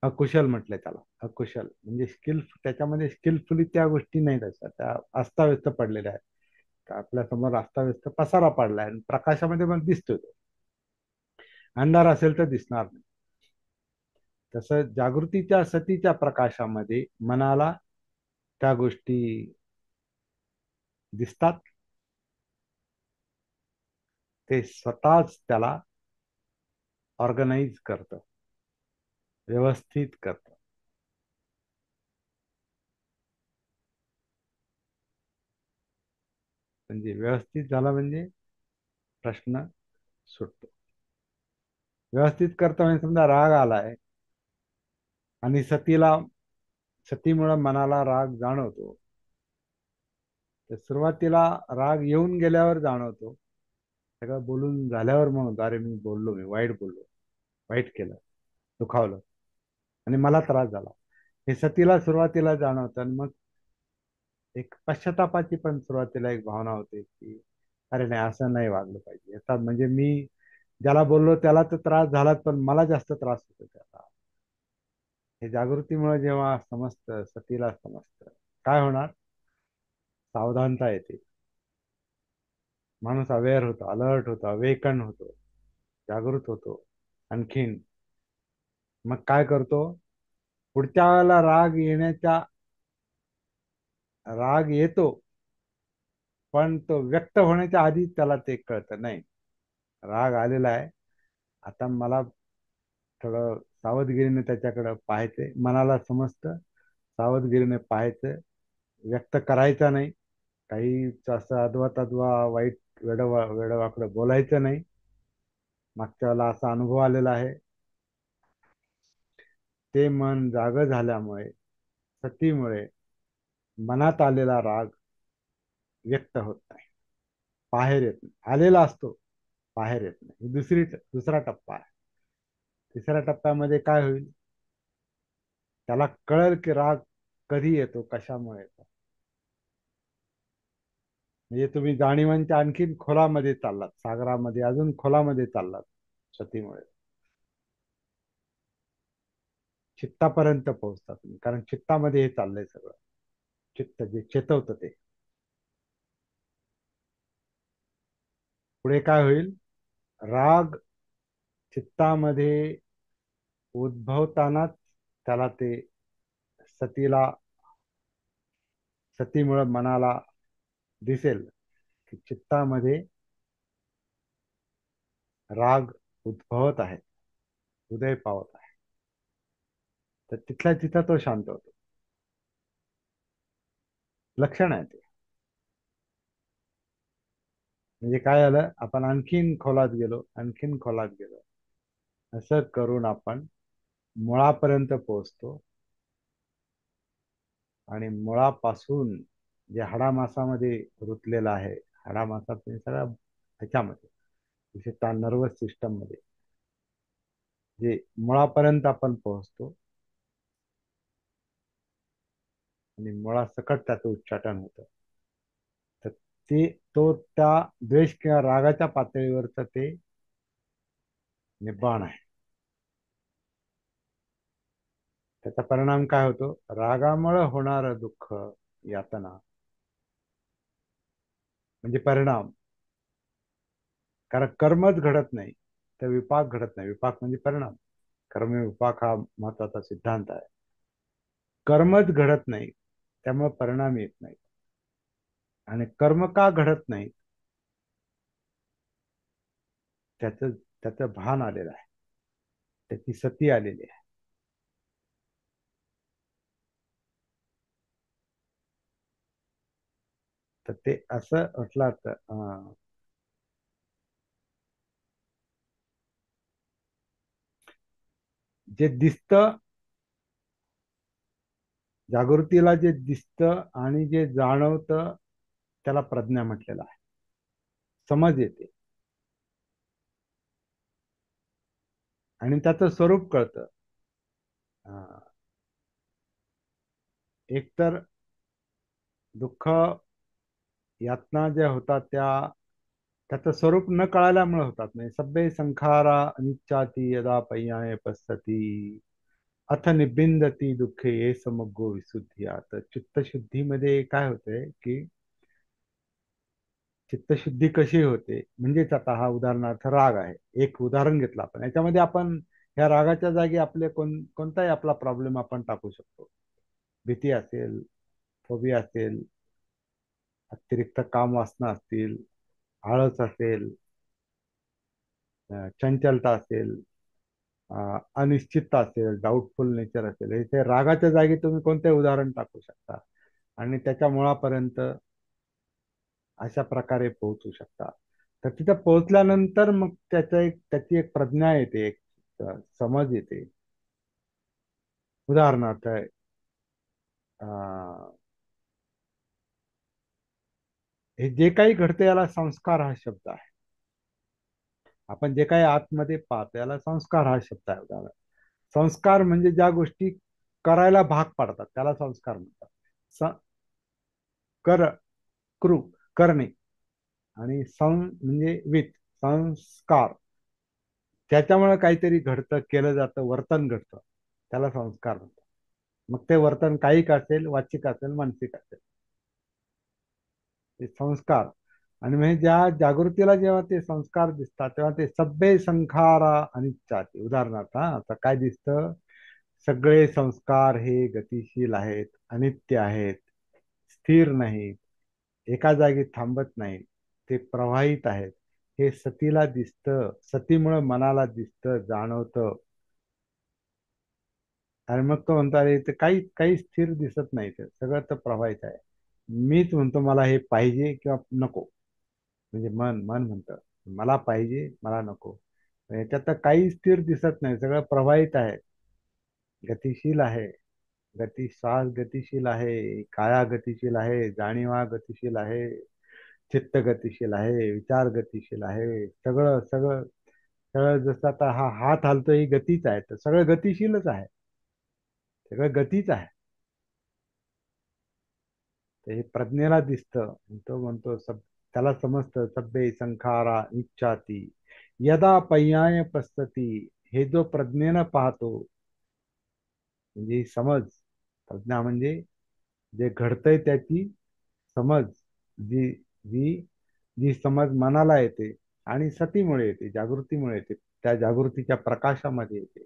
Speaker 2: अकुशल म्हटलंय त्याला. अकुशल म्हणजे त्याच्यामध्ये स्किलफुली त्या गोष्टी नाहीत, अशा त्या अस्ताव्यस्त पडलेल्या आहेत. का आपल्या समोर अस्ताव्यस्त पसारा पडलाय आणि प्रकाशामध्ये पण दिसतोय तो. अंधार असेल तर दिसणार नाही. तसं जागृतीच्या सतीच्या प्रकाशामध्ये मनाला त्या गोष्टी दिसतात. ते स्वतःच त्याला ऑर्गनाइज करतं, व्यवस्थित करतं. म्हणजे व्यवस्थित झाला म्हणजे प्रश्न सुटतो. व्यवस्थित करतं म्हणजे समजा राग आलाय आणि सतीमुळे मनाला राग जाणवतो, तर सुरुवातीला राग येऊन गेल्यावर जाणवतो. सगळं बोलून झाल्यावर मग होतं, अरे मी बोललो, मी वाईट बोललो, वाईट केलं, दुखावलं आणि मला त्रास झाला. हे सतीला सुरुवातीला जाणवतं आणि मग एक पश्चातापाची पण सुरुवातीला एक भावना होते की अरे नाही, असं नाही वागलं पाहिजे. आता म्हणजे मी ज्याला बोललो त्याला तर त्रास झालाच, पण मला जास्त त्रास होतो त्याचा. हे जागृतीमुळे जेव्हा समजतं, सतीला समजतं, काय होणार, सावधानता येते. माणूस अवेअर होतो, अलर्ट होतो, अवेकन होतो, जागृत होतो. आणखीन मग काय करतो, पुढच्या वेळेला राग येतो, पण तो व्यक्त होण्याच्या आधी त्याला ते कळतं, नाही राग आलेला आहे, आता मला थोडं सावधगिरीने त्याच्याकडे पाहायचंय. मनाला समजतं, सावधगिरीने पाहायचं, व्यक्त करायचा नाही, काही असं अथवा तद्वा वाईट वेडवाकडं बोलायचं नाही. मागच्या वेळेला असा अनुभव आलेला आहे. ते मन जाग झाल्यामुळे, सतीमुळे मनात आलेला राग व्यक्त होत नाही, बाहेर येत नाही. आलेला असतो, बाहेर येत नाही. दुसरा टप्पा आहे. तिसऱ्या टप्प्यामध्ये काय होईल, त्याला कळेल की राग कधी येतो, कशामुळे येतो. म्हणजे तुम्ही जाणीवांच्या आणखीन खोलामध्ये चाललात, सागरामध्ये अजून खोलामध्ये चाललात सतीमुळे. चित्तापर्यंत पोहोचता तुम्ही, कारण चित्तामध्ये हे चाललंय सगळं. चित्त जे चेतवतं ते. पुढे काय होईल, राग चित्तामध्ये उद्भवतानाच त्याला ते सतीला सतीमुळे मनाला दिसेल की चित्तामध्ये राग उद्भवत आहे, उदय पावत आहे. तर तिथल्या तिथं तो शांत होतो. लक्षण आहे ते. म्हणजे काय झालं, आपण आणखीन खोलात गेलो, आणखीन खोलात गेलो. असं करून आपण मुळापर्यंत पोहोचतो. आणि मुळापासून जे हाडामासामध्ये रुतलेलं आहे, हाडामासात सगळ्या ह्याच्यामध्ये, विशेषतः नर्वस सिस्टम मध्ये, जे मुळापर्यंत आपण पोहोचतो आणि मुळासकट त्याचं उच्चाटन होतं. तर त्या द्वेष किंवा रागाच्या पातळीवरचं ते निब्बाण आहे. त्याचा परिणाम काय होतो, रागामुळे होणारं दुःख, यातना म्हणजे परिणाम. कारण कर्मच घडत नाही तर विपाक घडत नाही. विपाक म्हणजे परिणाम. कर्म विपाक हा महत्वाचा सिद्धांत आहे. कर्मच घडत नाही, त्यामुळे परिणाम येत नाही. आणि कर्म का घडत नाही, त्याचं त्याचं भान आलेलं आहे, त्याची सती आलेली आहे. तर ते असं म्हटलं तर जे दिसतं, जागृतीला जे दिसतं आणि जे जाणवतं, त्याला प्रज्ञा म्हटलेलं आहे. समज येते आणि त्याचं स्वरूप कळतं. अं, एकतर दुःख, यातना ज्या होतात त्याचं स्वरूप न कळाल्यामुळे होतात. म्हणजे सब्बे संखारा अनिच्चाती यदा पय्याय पස්සती अथ निबिंदती दुःखे ये समग्गो विशुद्धिया. तर चित्तशुद्धीमध्ये काय होतंय की चित्तशुद्धी कशी होते म्हणजेच आता हा उदाहरणार्थ राग आहे, एक उदाहरण घेतलं आपण. याच्यामध्ये आपण या रागाच्या जागी आपले कोणताही आपला प्रॉब्लेम आपण टाकू शकतो. भीती असेल, फोबिया असेल, अतिरिक्त काम वासना असतील, आळस असेल, चंचलता असेल, अनिश्चितता असेल, डाऊटफुल नेचर असेल, हे ते रागाच्या जागी तुम्ही कोणते उदाहरण टाकू शकता आणि त्याच्या मुळापर्यंत अशा प्रकारे पोहोचू शकता. तर तिथं पोहोचल्यानंतर मग त्याची एक प्रज्ञा येते, एक समज येते. उदाहरणार्थ अं, हे जे काही घडतं याला संस्कार हा शब्द आहे. आपण जे काही आतमध्ये पाहतो याला संस्कार हा शब्द आहे. उदाहरण, संस्कार म्हणजे ज्या गोष्टी करायला भाग पाडतात त्याला संस्कार म्हणतात. स कर कृ करणे आणि म्हणजे विथ संस्कार, त्याच्यामुळे काहीतरी घडतं, केलं जातं, वर्तन घडतं, त्याला संस्कार म्हणतात. मग ते वर्तन कायिक असेल, वाचिक असेल, मानसिक असेल, ते संस्कार. आणि म्हणजे ज्या जागृतीला जेव्हा ते संस्कार दिसतात तेव्हा ते सब्बे संखारा अनिच्चाते. उदाहरणार्थ आता काय दिसतं, सगळे संस्कार हे गतिशील आहेत, अनित्य आहेत, स्थिर नाहीत, एका जागी थांबत नाहीत, ते प्रवाहित आहेत. हे सतीला दिसतं, सतीमुळे मनाला दिसतं, जाणवतं. आणि मग तो म्हणतो अरे ते काही काही स्थिर दिसत नाही, ते सगळं तर प्रवाहित आहे. मीच म्हणतो मला हे पाहिजे किंवा नको. म्हणजे मन मन म्हणतं मला पाहिजे, मला नको. याच्यात तर काही स्थिर दिसत नाही, सगळं प्रवाहित आहे, गतिशील आहे. श्वास गतिशील आहे, काया गतिशील आहे, जाणीवा गतिशील आहे, चित्त गतिशील आहे, विचार गतिशील आहे. सगळं सगळं सगळं जसं आता हा हात हालतोय ही गतीच आहे, तर सगळं गतिशीलच आहे, सगळं गतीच आहे. तर हे प्रज्ञेला दिसतं. तो म्हणतो त्याला समजतं सब्बे संखारा इच्छाती यदा पर्याय पसती. हे जो प्रज्ञेनं पाहतो म्हणजे ही समज, प्रज्ञा म्हणजे जे घडतंय त्याची समज, जी जी जी समज मनाला येते आणि सतीमुळे येते, जागृतीमुळे येते, त्या जागृतीच्या प्रकाशामध्ये येते.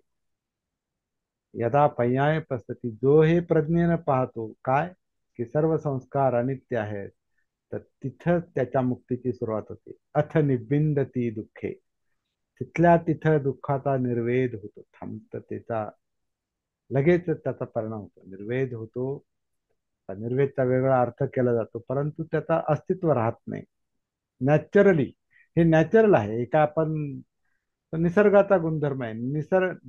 Speaker 2: यदा पर्याय पसती, जो हे प्रज्ञेनं पाहतो काय की सर्व संस्कार अनित्य आहेत, तर तिथं त्याच्या मुक्तीची सुरुवात होते. अथ निबिंदती दुःखे, तिथल्या तिथं दुःखाचा निर्वेद होतो, थांबतं. त्याचा लगेच त्याचा परिणाम होतो, निर्वेद होतो. निर्वेदचा वेगळा अर्थ केला जातो, परंतु त्याचा अस्तित्व राहत नाही. नॅचरली, हे नॅचरल आहे. एका आपण निसर्गाचा गुणधर्म आहे.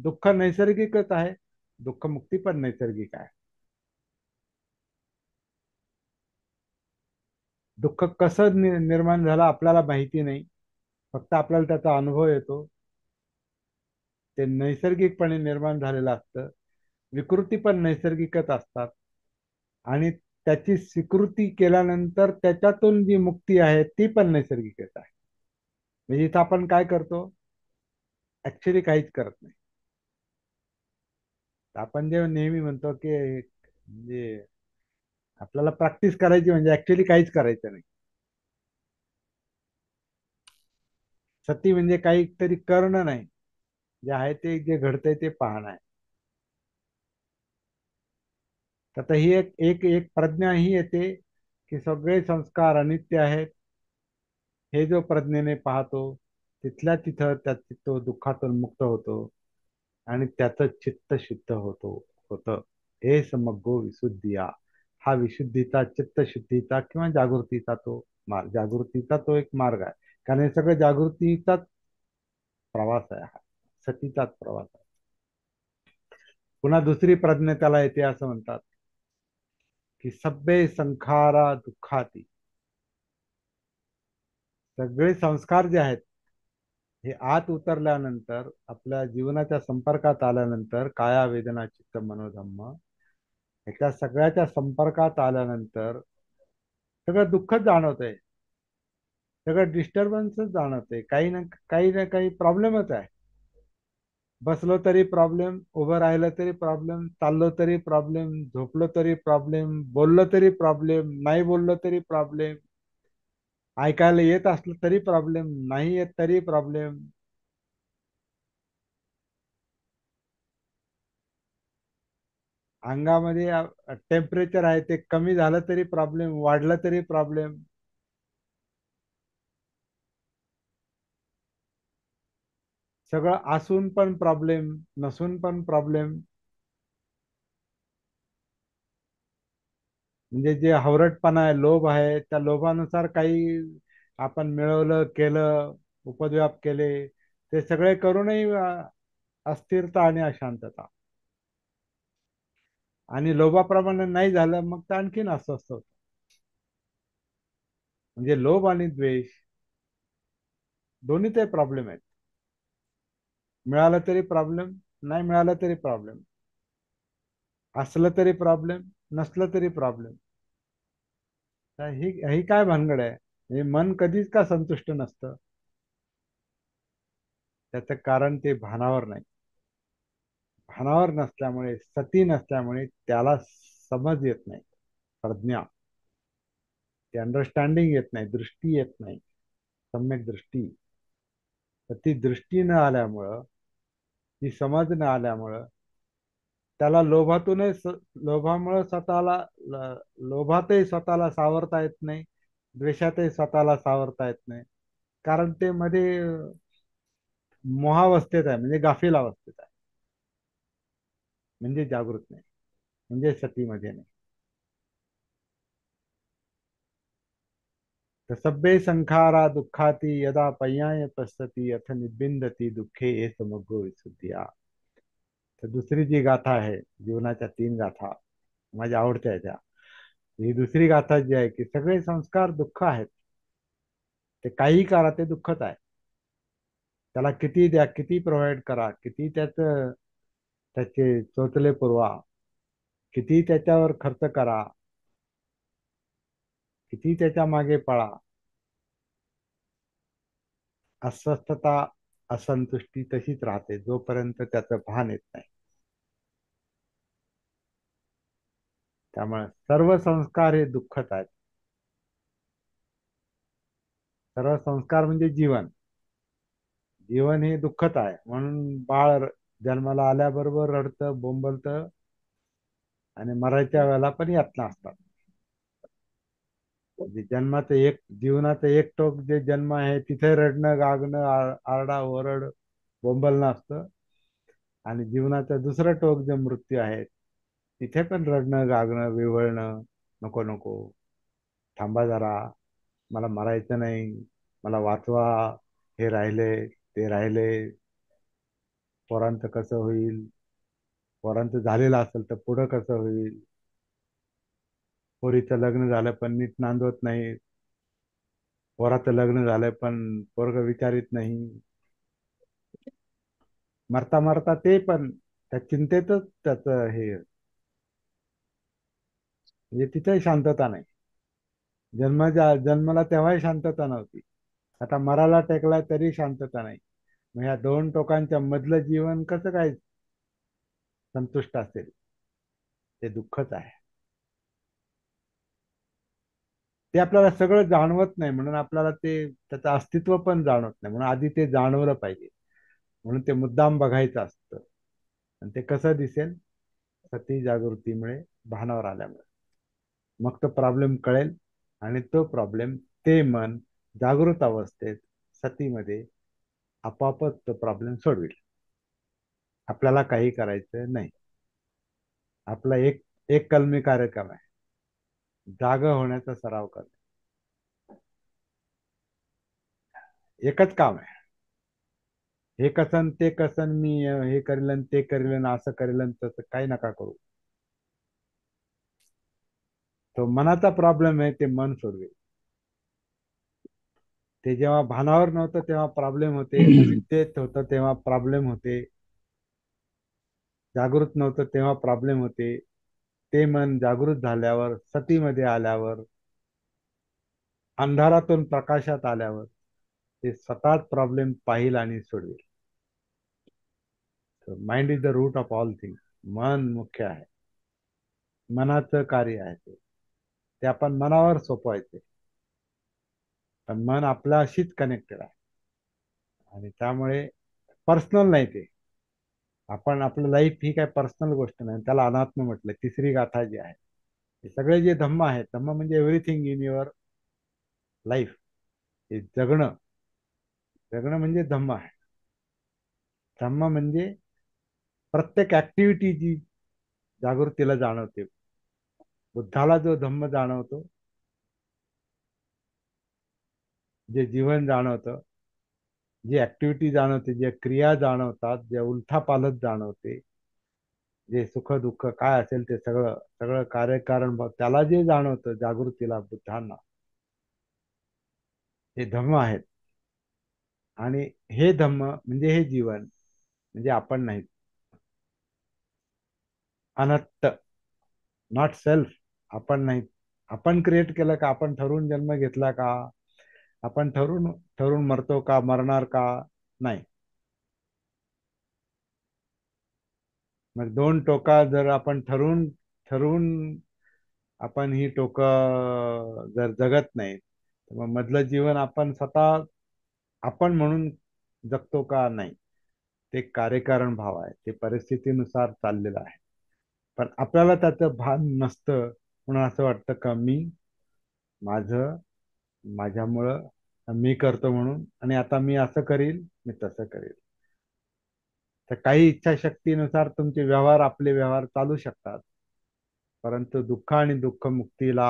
Speaker 2: दुःख नैसर्गिकच आहे, दुःख मुक्ती पण नैसर्गिक आहे. दुःख कसं निर्माण झालं आपल्याला माहिती नाही, फक्त आपल्याला त्याचा अनुभव येतो. ते नैसर्गिकपणे निर्माण झालेलं असतं. विकृती पण नैसर्गिकच असतात आणि त्याची स्वीकृती केल्यानंतर त्याच्यातून जी मुक्ती आहे ती पण नैसर्गिकच आहे. म्हणजे इथं आपण काय करतो, ऍक्च्युली काहीच करत नाही. आपण जे नेहमी म्हणतो की म्हणजे आपल्याला प्रॅक्टिस करायची म्हणजे ऍक्च्युली काहीच करायचं नाही. सती म्हणजे काहीतरी करणं नाही, जे आहे ते जे घडतंय ते पाहणं आहे. तर आता ही एक एक एक प्रज्ञा ही येते की सगळे संस्कार अनित्य आहेत. हे जो प्रज्ञेने पाहतो तिथल्या तिथं तो दुःखातून मुक्त होतो आणि त्याचं चित्त शुद्ध होतं. हे समग्गो विशुद्धिया. हा विशुद्धीचा, चित्तशुद्धीचा किंवा जागृतीचा तो मार्ग, जागृतीचा तो एक मार्ग आहे. कारण हे सगळं जागृतीचाच प्रवास आहे, हा सतीचाच प्रवास आहे. पुन्हा दुसरी प्रज्ञा त्याला येते, असं म्हणतात की सब्बे संखारा दुःखाती. सगळे संस्कार जे आहेत हे आत उतरल्यानंतर, आपल्या जीवनाच्या संपर्कात आल्यानंतर, काया वेदना चित्त मनोधम्म ह्याच्या सगळ्याच्या संपर्कात आल्यानंतर सगळं दुःखच जाणवतंय, सगळं डिस्टर्बन्सच जाणवतंय, काही ना काही प्रॉब्लेमच आहे. बसलो तरी प्रॉब्लेम, उभं राहिलं तरी प्रॉब्लेम, चाललो तरी प्रॉब्लेम, झोपलो तरी प्रॉब्लेम, बोललो तरी प्रॉब्लेम, नाही बोललो तरी प्रॉब्लेम, ऐकायला येत असलं तरी प्रॉब्लेम, नाही येत तरी प्रॉब्लेम. अंगामध्ये टेम्परेचर आहे ते कमी झालं तरी प्रॉब्लेम, वाढलं तरी प्रॉब्लेम. सगळं असून पण प्रॉब्लेम, नसून पण प्रॉब्लेम. म्हणजे जे हवरटपणा आहे, लोभ आहे, त्या लोभानुसार काही आपण मिळवलं, केलं, उपद्व्याप केले, ते सगळे करूनही अस्थिरता आणि अशांतता. आणि लोभाप्रमाणे नाही झालं मग तर आणखीन अस्वस्थ होतं. म्हणजे लोभ आणि द्वेष दोन्ही ते प्रॉब्लेम आहेत. मिळालं तरी प्रॉब्लेम, नाही मिळालं तरी प्रॉब्लेम, असलं तरी प्रॉब्लेम, नसलं तरी प्रॉब्लेम. ही ही काय भानगड आहे? हे मन कधीच का संतुष्ट नसतं? त्याचं कारण ते भानावर नाही. भानावर नसल्यामुळे, सती नसल्यामुळे त्याला समज येत नाही, प्रज्ञा, ते अंडरस्टँडिंग येत नाही, दृष्टी येत नाही, सम्यक दृष्टी. तर ती दृष्टी न आल्यामुळं, ती समज न आल्यामुळं त्याला लोभामुळं स्वतःला, लोभातही स्वतःला सावरता येत नाही, द्वेषातही स्वतःला सावरता येत नाही. कारण ते मध्ये मोहावस्थेत आहे, म्हणजे गाफील अवस्थेत आहे, म्हणजे जागृत नाही, म्हणजे सतीमध्ये नाही. तर सब्बे संखारा दुःखाती यदा पय्याय पसती अथ निबिंदती दुःखे ए समग्रो विसुद्धिया. तर दुसरी जी गाथा आहे, जीवनाच्या 3 गाथा माझ्या आवडत्या आहेत त्या. ही दुसरी गाथा जी आहे की सगळे संस्कार दुःख आहेत, ते काही करा ते दुःखच आहे. त्याला किती द्या, किती प्रोव्हाइड करा, किती त्याचे चोचले पुरवा, किती त्याच्यावर खर्च करा, किती त्याच्या मागे पळा, अस्वस्थता, असंतुष्टी तशीच राहते जोपर्यंत त्याचं भान येत नाही. त्यामुळे सर्व संस्कार हे दुःखच आहेत. सर्व संस्कार म्हणजे जीवन. जीवन हे दुःखच आहे. म्हणून बाळ जन्माला आल्याबरोबर रडतं, बोंबलतं, आणि मरायच्या वेळेला पण यातना असतात. म्हणजे जीवनाचं एक टोक जे जन्म आहे तिथे रडणं, गागणं, आरडा ओरड, बोंबलणं असतं. आणि जीवनाचं दुसरं टोक जे मृत्यू आहे तिथे पण रडणं, गागणं, विव्हळणं, नको नको, थांबा जरा, मला मरायचं नाही, मला वाचवा, हे राहिले, ते राहिले, पोरांचं कसं होईल, पोरांचं झालेलं असेल तर पुढं कसं होईल, पोरीचं लग्न झालं पण नीट नांदवत नाही, पोराचं लग्न झालं पण पोरग विचारित नाही. मरता मरता ते पण त्या चिंतेतच त्याचं हे, म्हणजे तिथेही शांतता नाही. जन्माला तेव्हाही शांतता नव्हती, आता मराला टेकला तरी शांतता नाही. मग ह्या दोन टोकांच्या मधलं जीवन कसं काय संतुष्ट असेल? ते दुःखच आहे. ते आपल्याला सगळं जाणवत नाही, म्हणून आपल्याला ते त्याचं अस्तित्व पण जाणवत नाही, म्हणून आधी ते जाणवलं पाहिजे. म्हणून ते मुद्दाम बघायचं असतं. आणि ते कसं दिसेल? सती जागृतीमुळे, भानावर आल्यामुळे. मग तो प्रॉब्लेम कळेल, आणि तो प्रॉब्लेम ते मन जागृत अवस्थेत, सतीमध्ये, आपोआपच तो प्रॉब्लेम सोडविल. आपल्याला काही करायचं नाही. आपला एक एक कलमी कार्यक्रम आहे, जागा होण्याचा सराव करणे. एकच काम आहे. हे कसन ते कसन, मी हे करेलन ते करेलन, असं करेलन तसं काही नका करू. तो मनाचा प्रॉब्लेम आहे, ते मन सोडवेल. ते जेव्हा भानावर नव्हतं तेव्हा प्रॉब्लेम होते, अविद्येत होतं तेव्हा प्रॉब्लेम होते, जागृत नव्हतं तेव्हा प्रॉब्लेम होते. ते मन जागृत झाल्यावर, सतीमध्ये आल्यावर, अंधारातून प्रकाशात आल्यावर ते स्वतःच प्रॉब्लेम पाहिल आणि सोडवेल. Mind is the root of all things. मन मुख्य आहे, मनाचं कार्य आहे ते आपण मनावर सोपवायचे. पण मन आपल्याशीच कनेक्टेड आहे आणि त्यामुळे पर्सनल नाही ते. आपण आपलं लाईफ ही काय पर्सनल गोष्ट नाही, त्याला अनात्म म्हटलं. तिसरी गाथा जी आहे, हे सगळे जे धम्म आहेत, धम्म म्हणजे एव्हरीथिंग इन युअर लाईफ, हे जगणं. जगणं म्हणजे धम्म आहे. धम्म म्हणजे प्रत्येक ऍक्टिव्हिटी जी जागृतीला जाणवते. बुद्धाला जो धम्म जाणवतो, जे जीवन जाणवतं, जी ऍक्टिव्हिटी जाणवते, जे क्रिया जाणवतात, जे उलथापालथ जाणवते, जे सुख दुःख काय असेल ते सगळं सगळं कार्यकारण भाव त्याला जे जाणवतं जागृतीला, बुद्धांना, हे धम्म आहेत. आणि हे धम्म म्हणजे हे जीवन, म्हणजे आपण नाही. अनंत, नॉट सेल्फ. आपण नाही. आपण क्रिएट केलं का? आपण ठरवून जन्म घेतला का? आपण ठरवून ठरवून मरतो का, मरणार का? नाही. मग दोन टोका जर आपण ठरवून ठरवून आपण ही जर जगत नाही, तर मग मधलं जीवन आपण स्वतः आपण म्हणून जगतो का? नाही. ते कार्यकारण भाव आहे, ते परिस्थितीनुसार चाललेलं आहे. पण आपल्याला त्याचं भान नसतं, म्हणून असं वाटतं का मी माझं, माझ्यामुळं, मी करतो म्हणून, आणि आता मी असं करील, मी तसं करील. तर काही इच्छाशक्तीनुसार तुमचे व्यवहार, आपले व्यवहार चालू शकतात. परंतु दुःख आणि दुःखमुक्तीला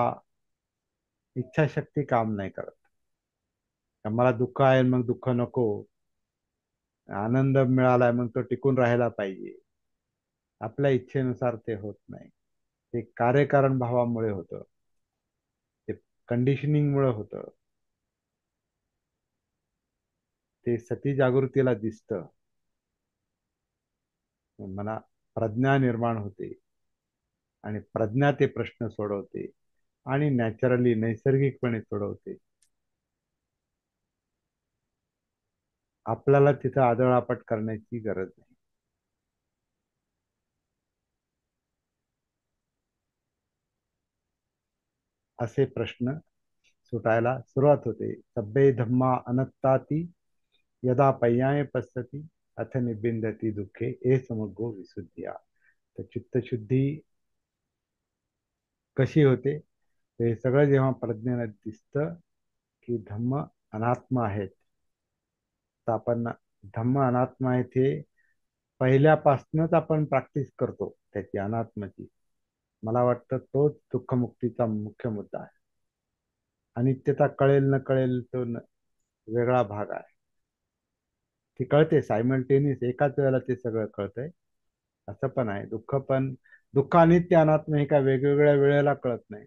Speaker 2: इच्छाशक्ती काम नाही करत. तर मला दुःख आहे मग दुःख नको, आनंद मिळालाय मग तो टिकून राहायला पाहिजे, आपल्या इच्छेनुसार ते होत नाही. ते कार्यकारण भावामुळे होतं, ते कंडिशनिंगमुळे होतं, ते सती जागृतीला दिसतं. मना प्रज्ञा निर्माण होते आणि प्रज्ञा ते प्रश्न सोडवते आणि नॅचरली, नैसर्गिकपणे सोडवते. आपल्याला तिथं आदळआपट करण्याची गरज नाही. असे प्रश्न सुटायला सुरुवात होते. सब्बे धम्मा अनत्ताती यदा पर्याय पश्यती अथ निबिंदती दुःखे ए समग्रो विशुद्धिया. तर चित्तशुद्धी कशी होते? ते सगळं जेव्हा प्रज्ञेला दिसतं की धम्म अनात्मा आहेत, तर आपण धम्म अनात्मा आहेत हे पहिल्यापासूनच आपण प्रॅक्टिस करतो त्याची, अनात्माची. मला वाटतं तोच दुःखमुक्तीचा मुख्य मुद्दा आहे. अनित्यता कळेल न कळेल तो वेगळा भाग आहे. ती कळते सायमल्टेनियस, एकाच वेळेला ते सगळं कळतंय, असं पण आहे. दुःख पण, दुःख अनित्य अनात्म हे काय वेगवेगळ्या वेळेला कळत नाही.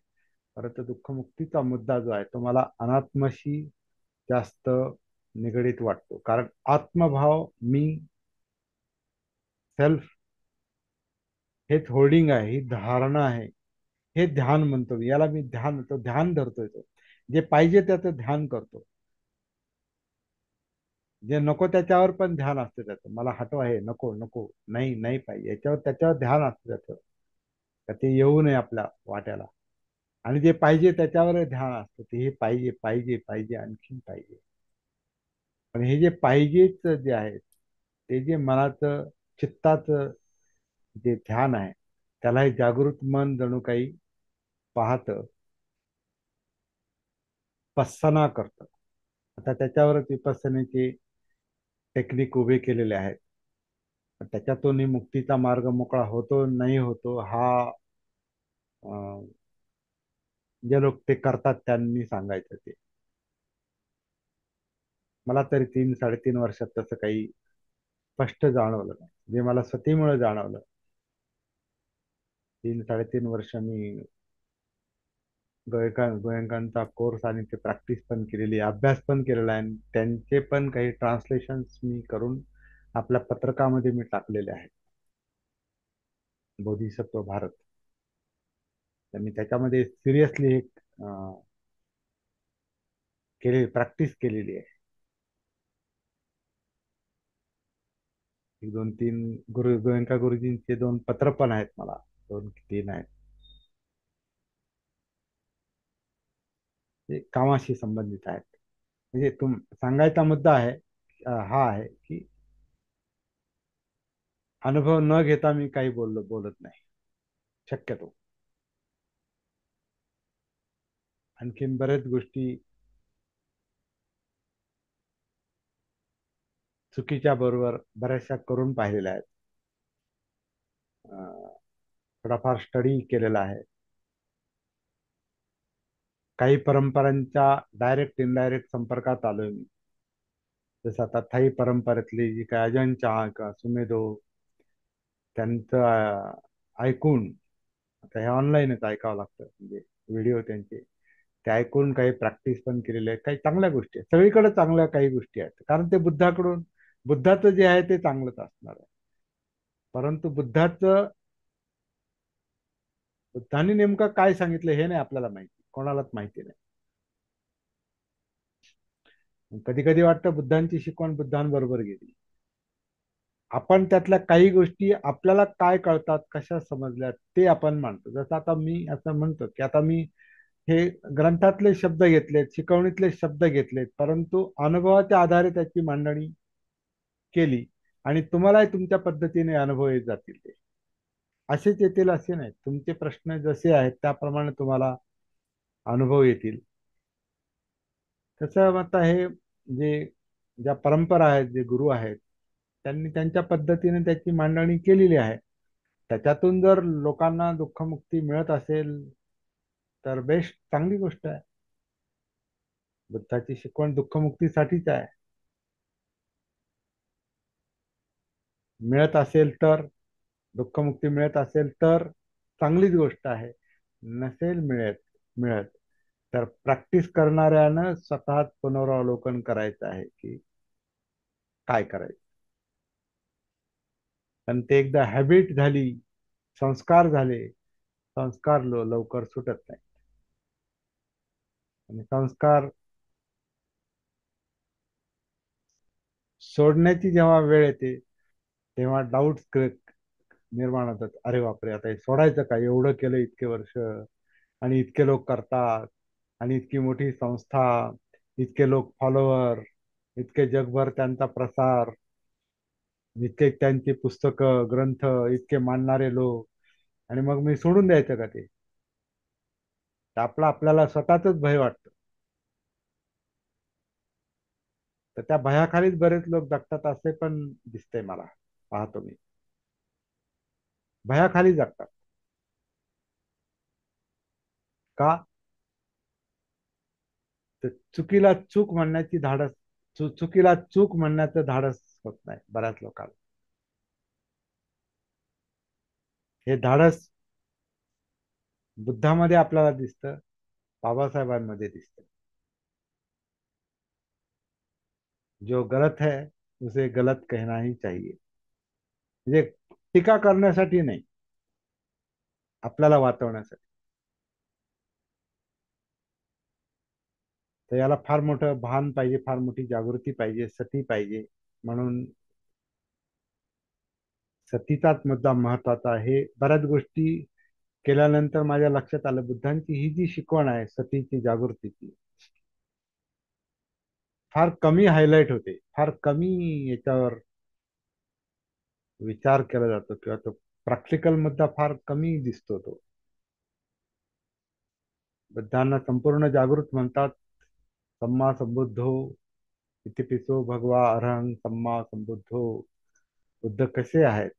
Speaker 2: परंतु दुःखमुक्तीचा मुद्दा जो आहे तो मला अनात्माशी जास्त निगडीत वाटतो. कारण आत्मभाव, मी, सेल्फ, हेच होल्डिंग आहे, ही धारणा आहे, हे ध्यान म्हणतो मी. याला मी ध्यान म्हणतो, ध्यान धरतोय तो. जे पाहिजे त्याचं ध्यान करतो, जे नको त्याच्यावर पण ध्यान असतं त्याचं. मला हटवा, हे नको नको, नाही नाही पाहिजे, याच्यावर त्याच्यावर ध्यान असतं त्याचं, का ते येऊ नये आपल्या वाट्याला. आणि जे पाहिजे त्याच्यावर ध्यान असतं, ते हे पाहिजे पाहिजे पाहिजे, आणखीन पाहिजे. पण हे जे पाहिजेच जे आहे, ते जे मनाचं, चित्ताचं जे ध्यान आहे, त्याला हे जागृत मन जणू काही पाहतं, पස්සना करतं. आता त्याच्यावरच विपස්සनेचे टेक्निक उभे केलेले आहेत. त्याच्यातूनही मुक्तीचा मार्ग मोकळा होतो नाही होतो, हा अं, जे लोक ते करतात त्यांनी सांगायचं. ते मला तरी 3-3.5 वर्षात तसं काही स्पष्ट जाणवलं नाही, जे मला सतीमुळे जाणवलं. 3-3.5 वर्ष मी गोयंकांचा कोर्स आणि ते प्रॅक्टिस पण केलेली आहे, अभ्यास पण केलेला आहे आणि त्यांचे पण काही ट्रान्सलेशन्स मी करून आपल्या पत्रकामध्ये मी टाकलेले आहेत. बोधिसत्व भारत, त्यांनी त्याच्यामध्ये सिरियसली एक केली प्रॅक्टिस केलेली आहे. एक दोन तीन गोयंका गुरुजींचे दोन पत्र पण आहेत मला, दोन की तीन आहेत. ते कामाशी संबंधित आहेत. म्हणजे सांगायचा मुद्दा आहे हा आहे की अनुभव न घेता मी काही बोलत नाही शक्यतो. आणखीन बऱ्याच गोष्टी चुकीच्या बरोबर बऱ्याचशा करून पाहिलेल्या आहेत. अं, थोडाफार स्टडी केलेला आहे. काही परंपरांच्या डायरेक्ट इनडायरेक्ट संपर्कात आलोय मी. जसं आता थाई परंपरेतली जी काय अजंन चहा का सुमेधो, त्यांचं ऐकून, आता हे ऑनलाईनच ऐकावं लागतं म्हणजे व्हिडिओ त्यांचे, ते ऐकून काही प्रॅक्टिस पण केलेली आहे. काही चांगल्या गोष्टी आहेत, सगळीकडे चांगल्या काही गोष्टी आहेत, कारण ते बुद्धाचं जे आहे ते चांगलंच असणार आहे. परंतु बुद्धांनी नेमकं काय सांगितलं हे नाही आपल्याला माहिती, कोणालाच माहिती नाही. कधी कधी वाटतं बुद्धांची शिकवण बुद्धांबरोबर गेली. आपण त्यातल्या काही गोष्टी आपल्याला काय कळतात, कशा समजल्या ते आपण मानतो. जसं आता मी असं म्हणतो की आता मी हे ग्रंथातले शब्द घेतलेत, शिकवणीतले शब्द घेतलेत, परंतु अनुभवाच्या आधारे त्याची मांडणी केली आणि तुम्हालाही तुमच्या पद्धतीने अनुभव येत जातील. ते असेच येतील असे नाही, तुमचे प्रश्न जसे आहेत त्याप्रमाणे तुम्हाला अनुभव येतील. तसं आता हे जे ज्या परंपरा आहेत, जे गुरु आहेत, त्यांनी त्यांच्या पद्धतीने त्याची मांडणी केलेली आहे. त्याच्यातून जर लोकांना दुःखमुक्ती मिळत असेल तर बेस्ट, चांगली गोष्ट आहे. बुद्धाची शिकवण दुःखमुक्तीसाठीच आहे. मिळत असेल तर, दुःखमुक्ती मिळत असेल तर चांगलीच गोष्ट आहे. नसेल मिळत तर प्रॅक्टिस करणाऱ्यानं स्वतःच पुनरावलोकन करायचं आहे की काय करायचं. पण ते एकदा हॅबिट झाली, संस्कार झाले, संस्कार लवकर सुटत नाही. आणि संस्कार सोडण्याची जेव्हा वेळ येते तेव्हा डाऊट्स निर्माण होतात. अरे बापरे, आता हे सोडायचं का, एवढं केलं इतके वर्ष आणि इतके लोक करतात आणि इतकी मोठी संस्था, इतके लोक फॉलोअर, इतके जगभर त्यांचा प्रसार, इतके त्यांची पुस्तकं ग्रंथ, इतके मानणारे लोक, आणि मग मी सोडून द्यायचं का ते? तर आपल्याला स्वतःच भय वाटतं. तर त्या भयाखालीच बरेच लोक जगतात असे पण दिसतंय मला, पाहतो मी. भयाखाली जगतात का? तर चुकीला चूक म्हणण्याचं धाडस होत नाही बऱ्याच लोकांना. हे धाडस बुद्धामध्ये आपल्याला दिसतं, बाबासाहेबांमध्ये दिसतं. जो गलत है उसे गलत कहना ही चाहिए. म्हणजे टीका करण्यासाठी नाही, आपल्याला वाचवण्यासाठी. तर याला फार मोठं भान पाहिजे, फार मोठी जागृती पाहिजे, सती पाहिजे. म्हणून सतीचाच मुद्दा महत्वाचा आहे. बऱ्याच गोष्टी केल्यानंतर माझ्या लक्षात आलं, बुद्धांची ही जी शिकवण आहे सतीची, जागृतीची, फार कमी हायलाइट होते, फार कमी याच्यावर विचार केला जातो, किंवा तो प्रॅक्टिकल मुद्दा फार कमी दिसतो. तो बुद्धांना संपूर्ण जागृत म्हणतात. सम्मा संबुद्धो इतिपिसो भगवा अरहं सम्मा संबुद्धो. बुद्ध कसे आहेत?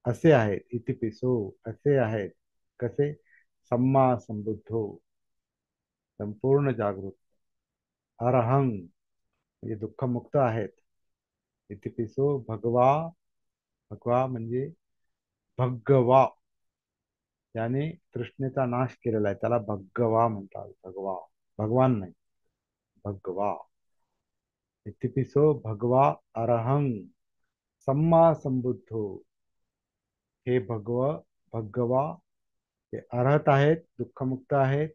Speaker 2: असे आहेत. इतिपिसो असे आहेत. कसे? सम्मा संबुद्धो, संपूर्ण जागृत. अरहं म्हणजे दुःखमुक्त आहेत. इतिपिसो भगवा, भगवा म्हणजे भगवा, ज्याने तृष्णेचा नाश केलेला आहे त्याला भगवा म्हणतात. भगवा, भगवान नाही, भगवा. इतिपिसो भगवा अरहं सम्मा संबुद्धो. हे भगवा ते अर्हत आहेत, दुःखमुक्त आहेत,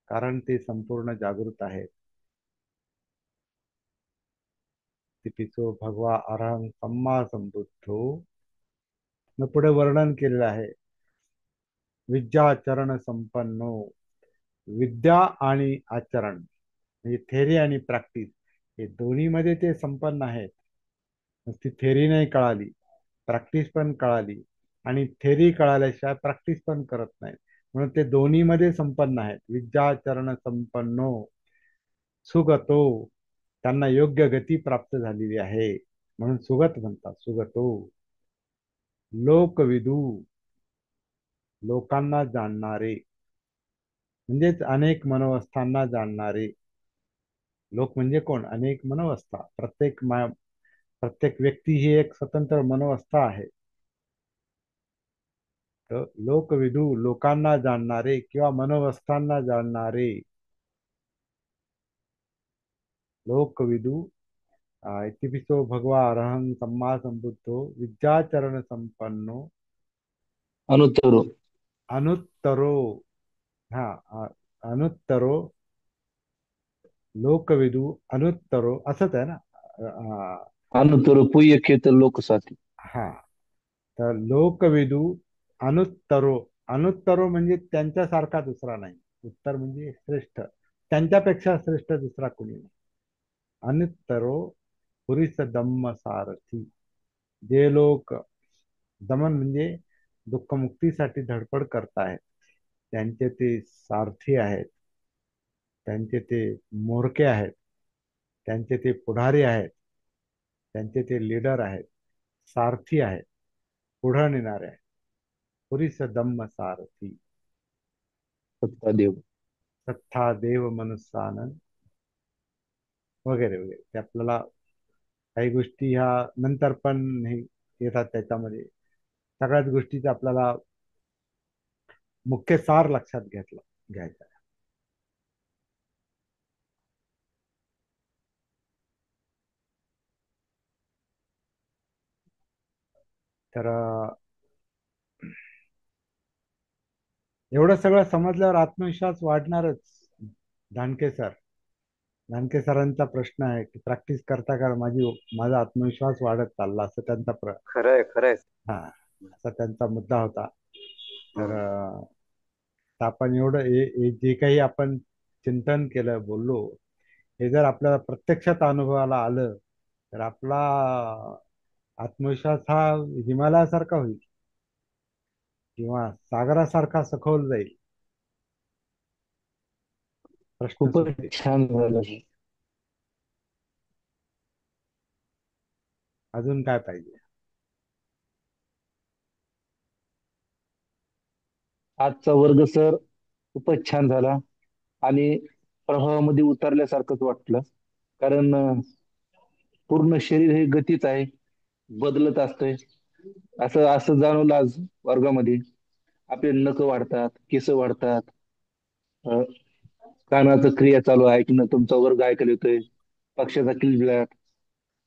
Speaker 2: कारण ते संपूर्ण जागृत आहेत. इतिपिसो भगवा अरहं सम्मा संबुद्धो. न पुढे वर्णन केलेलं आहे, विद्याचरण संपन्नो. विद्या आणि आचरण म्हणजे थेरी आणि प्रॅक्टिस, हे दोन्हीमध्ये ते संपन्न आहेत. नुसती थेरी नाही कळाली, प्रॅक्टिस पण कळाली, आणि थेरी कळाल्याशिवाय प्रॅक्टिस पण करत नाहीत. म्हणून ते दोन्हीमध्ये संपन्न आहेत. विद्याचरण संपन्नो सुगतो, त्यांना योग्य गती प्राप्त झालेली आहे, म्हणून सुगत म्हणतात. सुगतो लोकविदू, लोकांना जाणणारे, म्हणजेच अनेक मनोवस्थांना जाणणारे. लोक म्हणजे कोण? अनेक मनोवस्था. प्रत्येक व्यक्ती ही एक स्वतंत्र मनोवस्था आहे. तर लोकविदू, लोकांना जाणणारे किंवा मनोवस्थांना जाणणारे. लोकविदू. इतिपिसो भगवा अरहं सम्मा संबुद्धो विद्याचरण संपन्नो
Speaker 3: अनुत्तरो.
Speaker 2: अनुत्तरो. हा, अनुत्तरो. लोकविदू अनुत्तरो असंच आहे ना?
Speaker 3: अनुत्तरो पुय्यकेत लोकसाती.
Speaker 2: हा, तर लोकविदू अनुत्तरो. अनुत्तरो म्हणजे त्यांच्यासारखा दुसरा नाही. उत्तर म्हणजे श्रेष्ठ, त्यांच्यापेक्षा श्रेष्ठ दुसरा कोणी नाही. अनुत्तरो पुरीस दम्म सारथी. जे लोक, दमन म्हणजे दुःखमुक्तीसाठी धडपड करतायत, त्यांचे ते सारथी आहेत, त्यांचे ते म्होरके आहेत, त्यांचे ते पुढारी आहेत, त्यांचे ते लीडर आहेत, सारथी आहेत, पुढे नेणारे आहेत. पुरीस दम्म सारथी.
Speaker 3: सत्तादेव.
Speaker 2: सत्ता देव मनुष्यानंद वगैरे वगैरे. ते आपल्याला काही गोष्टी ह्या नंतर पण हे येतात त्याच्यामध्ये. सगळ्याच गोष्टीचा आपल्याला मुख्य सार लक्षात घ्यायचा आहे. तर एवढं सगळं समजल्यावर आत्मविश्वास वाढणारच. धानके सर, धानके सरांचा प्रश्न आहे की प्रॅक्टिस करता कर माझा आत्मविश्वास वाढत चालला, असं त्यांचा
Speaker 1: खरंय खरंय.
Speaker 2: हा, असा त्यांचा मुद्दा होता. तर
Speaker 1: हम्म.
Speaker 2: आपण एवढं जे काही आपण चिंतन केलं, बोललो, हे जर आपल्याला प्रत्यक्षात अनुभवाला आलं तर आपला आत्मविश्वास हा हिमालयासारखा होईल किंवा सागरासारखा सखोल जाईल. प्रश्न
Speaker 3: खूपच
Speaker 2: सुटतील.
Speaker 3: छान झालं सर.
Speaker 2: अजून काय पाहिजे?
Speaker 3: आजचा वर्ग सर खूपच छान झाला आणि प्रभावामध्ये उतरल्यासारखंच वाटलं. कारण पूर्ण शरीर हे गतीच आहे, बदलत असतंय. असं असं जाणवलं आज वर्गामध्ये. आपले नख वाढतात, केस वाढतात, अ, कानाचं क्रिया चालू आहे की न, तुमचा वर्ग ऐकायला येतोय, पक्षाचा किलबिलाट,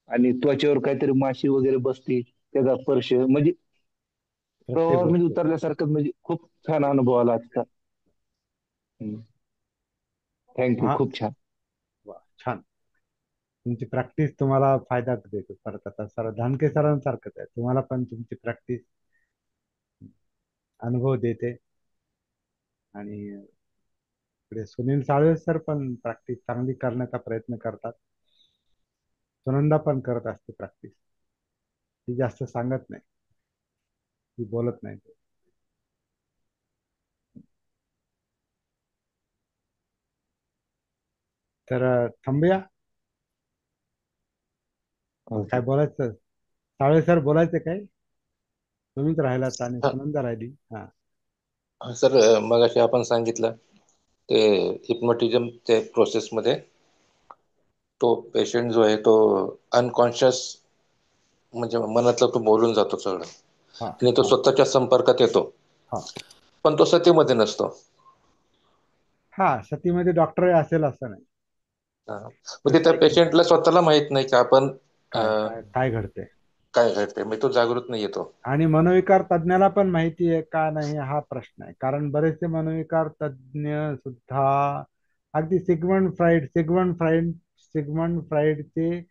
Speaker 3: आणि त्वचेवर काहीतरी माशी वगैरे बसते, त्याचा स्पर्श, म्हणजे
Speaker 2: प्रत्येक
Speaker 3: प्रवाहामध्ये
Speaker 2: गोष्ट.
Speaker 3: उतरल्यासारखं, म्हणजे खूप छान अनुभव आला आजचा. थँक्यू,
Speaker 2: हा,
Speaker 3: खूप छान.
Speaker 2: वा, छान. तुमची प्रॅक्टिस तुम्हाला फायदा देते. परत आता सर धानके सरांसारखंच आहे, तुम्हाला पण तुमची प्रॅक्टिस अनुभव देते. आणि इकडे सुनील साळवे सर पण प्रॅक्टिस चांगली करण्याचा प्रयत्न करतात. सुनंदा पण करत असते प्रॅक्टिस. ती जास्त सांगत नाही, ती बोलत नाही. तर थांबूया. काय
Speaker 3: ओके.
Speaker 2: बोलायचं? साळवे सर बोलायचं काय? तुम्हीच राहिलात आणि
Speaker 4: हा
Speaker 2: सुनंदा राहिली. हा.
Speaker 4: हा सर, मगाशी आपण सांगितलं ते हिप्नोटिझम ते प्रोसेसमध्ये तो पेशंट जो आहे तो अनकॉन्शियस, म्हणजे मनातलं तो बोलून जातो सगळं,
Speaker 2: हा.
Speaker 4: आणि तो
Speaker 2: हा.
Speaker 4: स्वतःच्या संपर्कात येतो.
Speaker 2: हा
Speaker 4: पण तो सतीमध्ये नसतो.
Speaker 2: हा, सतीमध्ये डॉक्टर असेल असं नाही.
Speaker 4: हा.
Speaker 2: तो
Speaker 4: म्हणजे त्या
Speaker 2: सायको
Speaker 4: पेशंटला स्वतःला माहित नाही की आपण
Speaker 2: काय
Speaker 4: अं,
Speaker 2: काय काय घडते.
Speaker 4: काय घडते, म्हणजे तो जागृत नाही येतो.
Speaker 2: आणि मनोविकार तज्ज्ञाला पण माहिती आहे का नाही हा प्रश्न आहे. कारण बरेचसे मनोविकार तज्ज्ञ सुद्धा अगदी सिग्मंड फ्राईडचे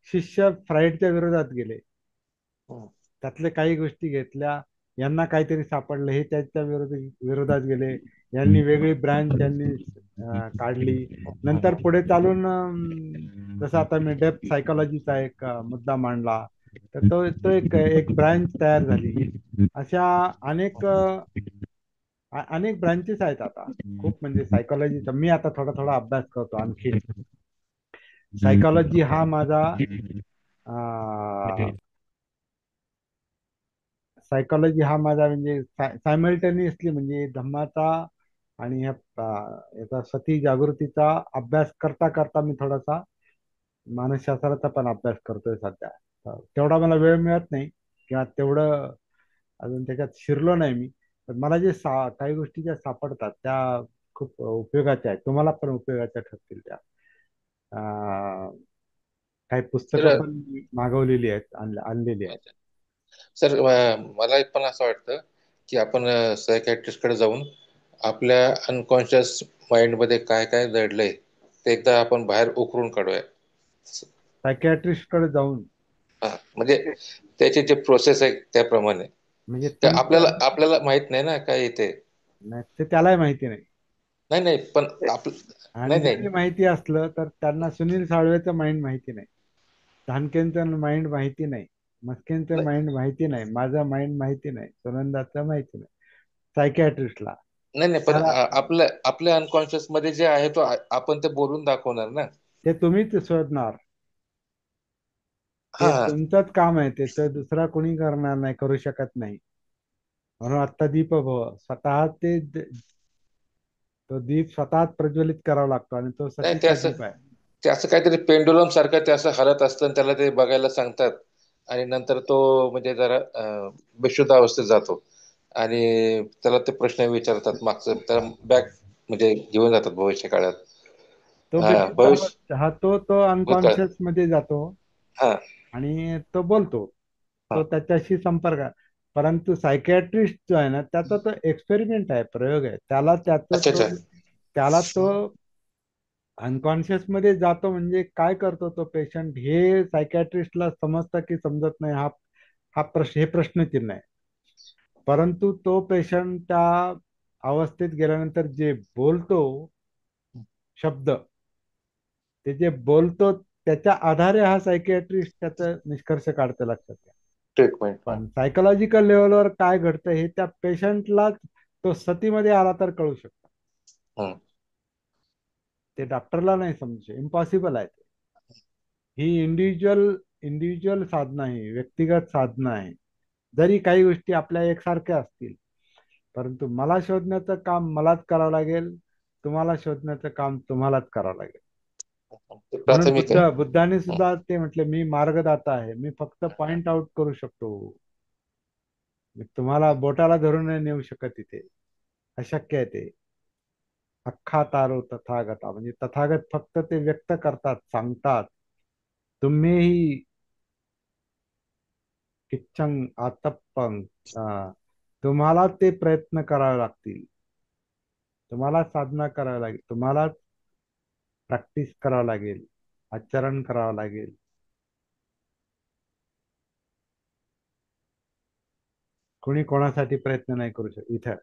Speaker 2: शिष्य फ्राईडच्या विरोधात गेले.
Speaker 4: हम्म.
Speaker 2: त्यातले काही गोष्टी घेतल्या, यांना काहीतरी सापडलं, हे त्याच्या विरोधात गेले. यांनी वेगळी ब्रँच यांनी काढली. नंतर पुढे चालून जसं आता मी डेप्थ सायकोलॉजीचा एक मुद्दा मांडला, तर तो तो एक एक ब्रँच तयार झाली. अशा अनेक अनेक ब्रांचेस आहेत आता. खूप म्हणजे सायकोलॉजीचा मी आता थोडा थोडा अभ्यास करतो आणखी. सायकोलॉजी हा माझा सायकोलॉजी हा माझा म्हणजे सायमल्टेनियसली म्हणजे धम्माचा आणि याचा सती जागृतीचा अभ्यास करता करता मी थोडासा मानसशास्त्राचा पण अभ्यास करतोय सध्या. तेवढा मला वेळ मिळत नाही किंवा तेवढं अजून त्याच्यात शिरलो नाही मी. पण मला जे काही गोष्टी ज्या सापडतात त्या खूप उपयोगाच्या आहेत. तुम्हाला पण उपयोगाच्या ठरतील त्या. अं, काही पुस्तकं
Speaker 4: तर
Speaker 2: पण मागवलेली आहेत, आणलेली आहेत.
Speaker 4: सर, मला एक पण असं वाटतं की आपण सायकॅट्रिस्टकडे जाऊन आपल्या अनकॉन्शियस माइंडमध्ये काय काय दडलंय ते एकदा आपण बाहेर उकरून काढूया.
Speaker 2: सायकॅट्रिस्टकडे जाऊन
Speaker 4: म्हणजे त्याची जे प्रोसेस आहे त्याप्रमाणे.
Speaker 2: म्हणजे
Speaker 4: ते
Speaker 2: तुमच्या
Speaker 4: आपल्याला आपल्याला माहित नाही ना काय येते.
Speaker 2: नाही, ते त्यालाही माहिती नाही.
Speaker 4: नाही नाही, पण
Speaker 1: ते-
Speaker 2: आणि
Speaker 4: नाही नाही.
Speaker 2: जरी माहिती असलं तर त्यांना सुनील साळवेचं माइंड माहिती नाही, धानकेंचं माइंड माहिती नाही, मस्केंचं
Speaker 4: नाही
Speaker 2: माइंड माहिती नाही, माझं माइंड माहिती नाही, सुनंदाचं माहिती नाही सायकॅट्रिस्टला.
Speaker 4: नाही नाही, पण
Speaker 2: त्याला
Speaker 4: आपल्या आपल्या अनकॉन्शियस मध्ये जे आहे तो आपण ते बोलून दाखवणार ना.
Speaker 2: ते तुम्हीच शोधणार.
Speaker 4: हा
Speaker 2: ते तुमचंच काम आहे, ते दुसरा कोणी करणार नाही, करू शकत नाही. म्हणून आत्ता दीपभव स्वतः तो दीप स्वतःच प्रज्वलित करावा लागतो आणि तो
Speaker 4: नाही, ते
Speaker 2: सतीचा
Speaker 4: असं
Speaker 2: दीप आहे.
Speaker 4: ते असं काहीतरी पेंडुलम सारखं ते असं हलत असतं आणि त्याला ते बघायला सांगतात. आणि नंतर तो म्हणजे जरा बेशुद्ध अवस्थेत जातो आणि त्याला ते प्रश्न विचारतात मागचं, त्याला बॅक म्हणजे घेऊन जातात भविष्य काळात.
Speaker 2: तो
Speaker 4: हा,
Speaker 2: बेशुद्ध
Speaker 4: भविष्य
Speaker 2: अवस्था हा तो
Speaker 4: भूतकाळ.
Speaker 2: अनकॉन्शियस मध्ये जातो
Speaker 4: हा
Speaker 2: आणि तो बोलतो.
Speaker 4: हा.
Speaker 2: तो त्याच्याशी संपर्क आहे. परंतु सायकॅट्रिस्ट जो आहे ना, त्याचा तो एक्सपेरिमेंट आहे, प्रयोग आहे.
Speaker 4: अच्छा अच्छा.
Speaker 2: त्याला तो अनकॉन्शियस मध्ये जातो म्हणजे काय करतो तो पेशंट हे सायकॅट्रिस्टला समजतं की समजत नाही, हे प्रश्नचिन्ह आहे. परंतु तो पेशंट त्या अवस्थेत गेल्यानंतर जे बोलतो शब्द, ते जे बोलतो त्याच्या आधारे हा सायकॅट्रिस्ट त्याचा निष्कर्ष काढतो, लक्षात घ्या.
Speaker 4: ट्रीटमेंट.
Speaker 2: पण सायकोलॉजिकल लेवलवर काय घडतं हे त्या पेशंटलाच तो सतीमध्ये आला तर कळू शकतं. ते डॉक्टरला नाही समजू, इम्पॉसिबल आहे ते. ही इंडिव्हिज्युअल साधना आहे, व्यक्तिगत साधना आहे. जरी काही गोष्टी आपल्या एकसारख्या असतील, परंतु मला शोधण्याचं काम मलाच करावं लागेल, तुम्हाला शोधण्याचं काम तुम्हालाच करावं लागेल.
Speaker 4: ते
Speaker 2: म्हणून
Speaker 4: प्राथमिक आहे.
Speaker 2: बुद्धाने सुद्धा ते म्हटले, मी मार्गदाता आहे, मी फक्त पॉइंट आउट करू शकतो. मी तुम्हाला बोटाला धरून नाही नेऊ शकत इथे, अशक्य आहे ते. अख्खा तारो तथागता म्हणजे तथागत फक्त ते व्यक्त करतात, सांगतात. तुम्हीही किच्चंग आतप्पंग तुम्हाला ते प्रयत्न करावे लागतील, तुम्हाला साधना करावी लागेल, तुम्हाला प्रॅक्टिस करावं लागेल, आचरण करावं लागेल. कोणी कोणासाठी प्रयत्न नाही करू शकत इथं.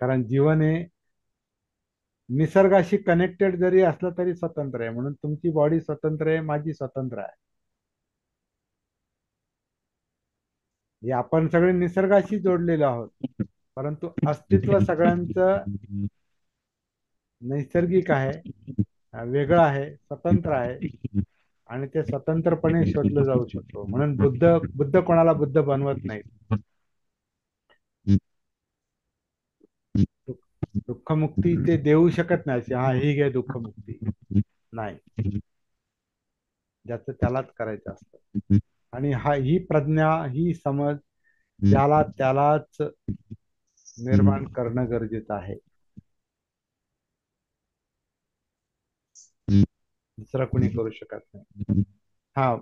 Speaker 2: कारण जीवन हे निसर्गाशी कनेक्टेड जरी असलं तरी स्वतंत्र आहे. म्हणून तुमची बॉडी स्वतंत्र आहे, माझी स्वतंत्र आहे. हे आपण सगळे निसर्गाशी जोडलेलो आहोत, परंतु अस्तित्व सगळ्यांचं नैसर्गिक आहे, वेगळं आहे, स्वतंत्र आहे. आणि ते स्वतंत्रपणे शोधलं जाऊ शकतो. म्हणून बुद्ध कोणाला बुद्ध बनवत नाही. दुःखमुक्ती ते देऊ शकत नाही, अशी हा ही घे दुःखमुक्ती नाही. ज्याचं त्यालाच करायचं असतं. आणि ही प्रज्ञा, ही समज ज्याला त्यालाच निर्माण करणं गरजेचं आहे. दुसरा कोणी करू शकत नाही. हा,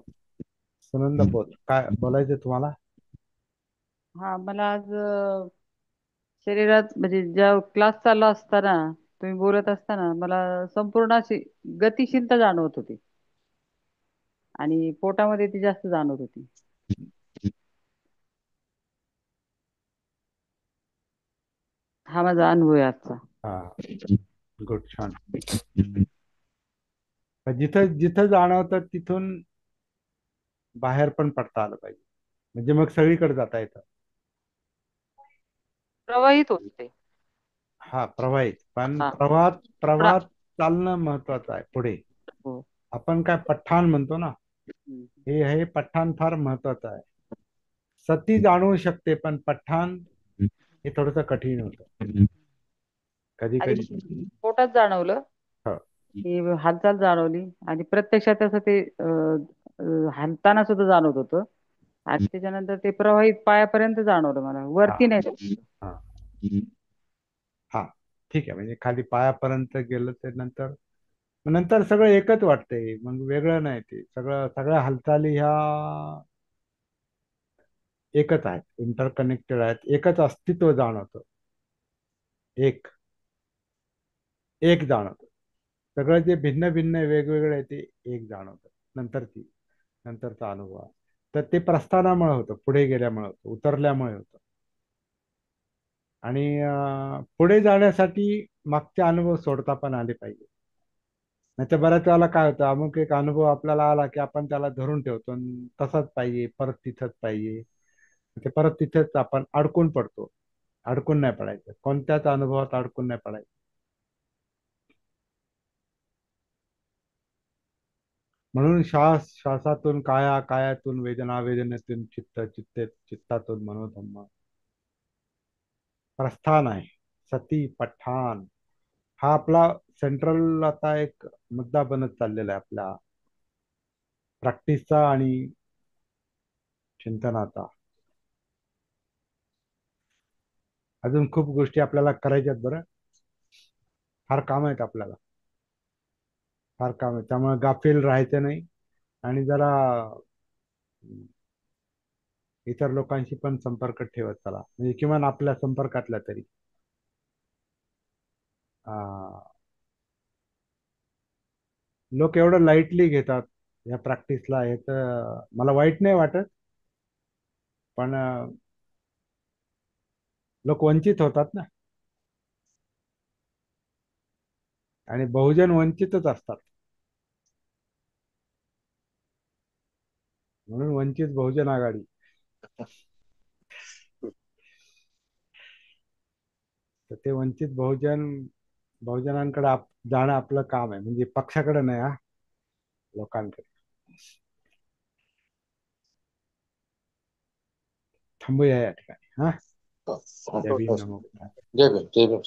Speaker 2: सुनंदा बोल, काय बोलायचं तुम्हाला?
Speaker 5: हा, मला आज शरीरात म्हणजे ज्या क्लास चालला असताना तुम्ही बोलत असताना मला संपूर्ण अशी गतिशीलता जाणवत होती आणि पोटामध्ये ती जास्त जाणवत होती. हा माझा अनुभव आहे आजचा.
Speaker 2: हा, गुड, छान. जिथं जिथं जाणवतं तिथून बाहेर पण पडता आलं पाहिजे, म्हणजे मग सगळीकडे जाता येतं.
Speaker 5: प्रवाहित होते.
Speaker 2: हा, प्रवाहित, पण
Speaker 5: हा,
Speaker 2: प्रवाहात
Speaker 5: थोडा.
Speaker 2: प्रवाहात चालणं महत्वाचं आहे पुढे.
Speaker 5: हो.
Speaker 2: आपण काय पठाण म्हणतो ना,
Speaker 5: हम्म.
Speaker 2: हे पठाण फार महत्वाचं आहे. सती जाणवू शकते, पण पठाण हे थोडस कठीण होतं कधी
Speaker 5: आणि
Speaker 2: कधी.
Speaker 5: पोटात जाणवलं
Speaker 2: हो.
Speaker 5: की हालचाल जाणवली आणि प्रत्यक्षात असं ते हालताना सुद्धा जाणवत होतं आणि त्याच्यानंतर ते प्रवाहित पायापर्यंत जाणवलं मला,
Speaker 2: हा
Speaker 5: वरती नाही.
Speaker 2: हा हा, ठीक आहे, म्हणजे खाली पायापर्यंत गेलं ते नंतर नंतर सगळं एकच वाटतंय, मग वेगळं नाही. ते सगळं सगळ्या हालचाली ह्या एकच आहेत, इंटरकनेक्टेड आहेत, एकच अस्तित्व जाणवतं. एक एक जाणवतं. सगळं जे भिन्न भिन्न वेगवेगळे आहे ते एक जाणवतं. नंतरचा अनुभव आहे. तर ते प्रस्थानामुळे होतं, पुढे गेल्यामुळे होतं, उतरल्यामुळे होतं. आणि पुढे जाण्यासाठी मागचे अनुभव सोडता पण आले पाहिजे. नाही तर बऱ्याच वेळेला काय होतं, अमुक एक अनुभव आपल्याला आला की आपण त्याला धरून ठेवतो आणि तसाच पाहिजे, परत तिथंच पाहिजे. ते परत तिथेच आपण अडकून पडतो. अडकून नाही पडायचं, कोणत्याच अनुभवात अडकून नाही पडायचं. म्हणून श्वास श्वासातून काया, कायातून वेदना, वेदनेतून चित्त, चित्तातून मनोधम्म. प्रस्थान आहे, सती, पठाण हा आपला सेंट्रल आता एक मुद्दा बनत चाललेला आहे आपल्या प्रॅक्टिसचा आणि चिंतनाचा. अजून खूप गोष्टी आपल्याला करायच्यात बरं, फार काम आहेत आपल्याला, फार काम आहे. त्यामुळे गाफील राहायचं नाही आणि जरा इतर लोकांशी पण संपर्क ठेवत चला, म्हणजे किमान आपल्या संपर्कातल्या तरी. लोक एवढं लाईटली घेतात या प्रॅक्टिसला, हे तर मला वाईट नाही वाटत, पण लोक वंचित होतात ना, आणि बहुजन वंचितच असतात. म्हणून वंचित बहुजन आघाडी. तर ते वंचित बहुजनांकडे जाणं आपलं काम आहे, म्हणजे पक्षाकडे नाही, हा, लोकांकडे. थांबूया या ठिकाणी. हा, जय भीम, नमो बुद्धाय.
Speaker 4: जय भीम, जय भीम.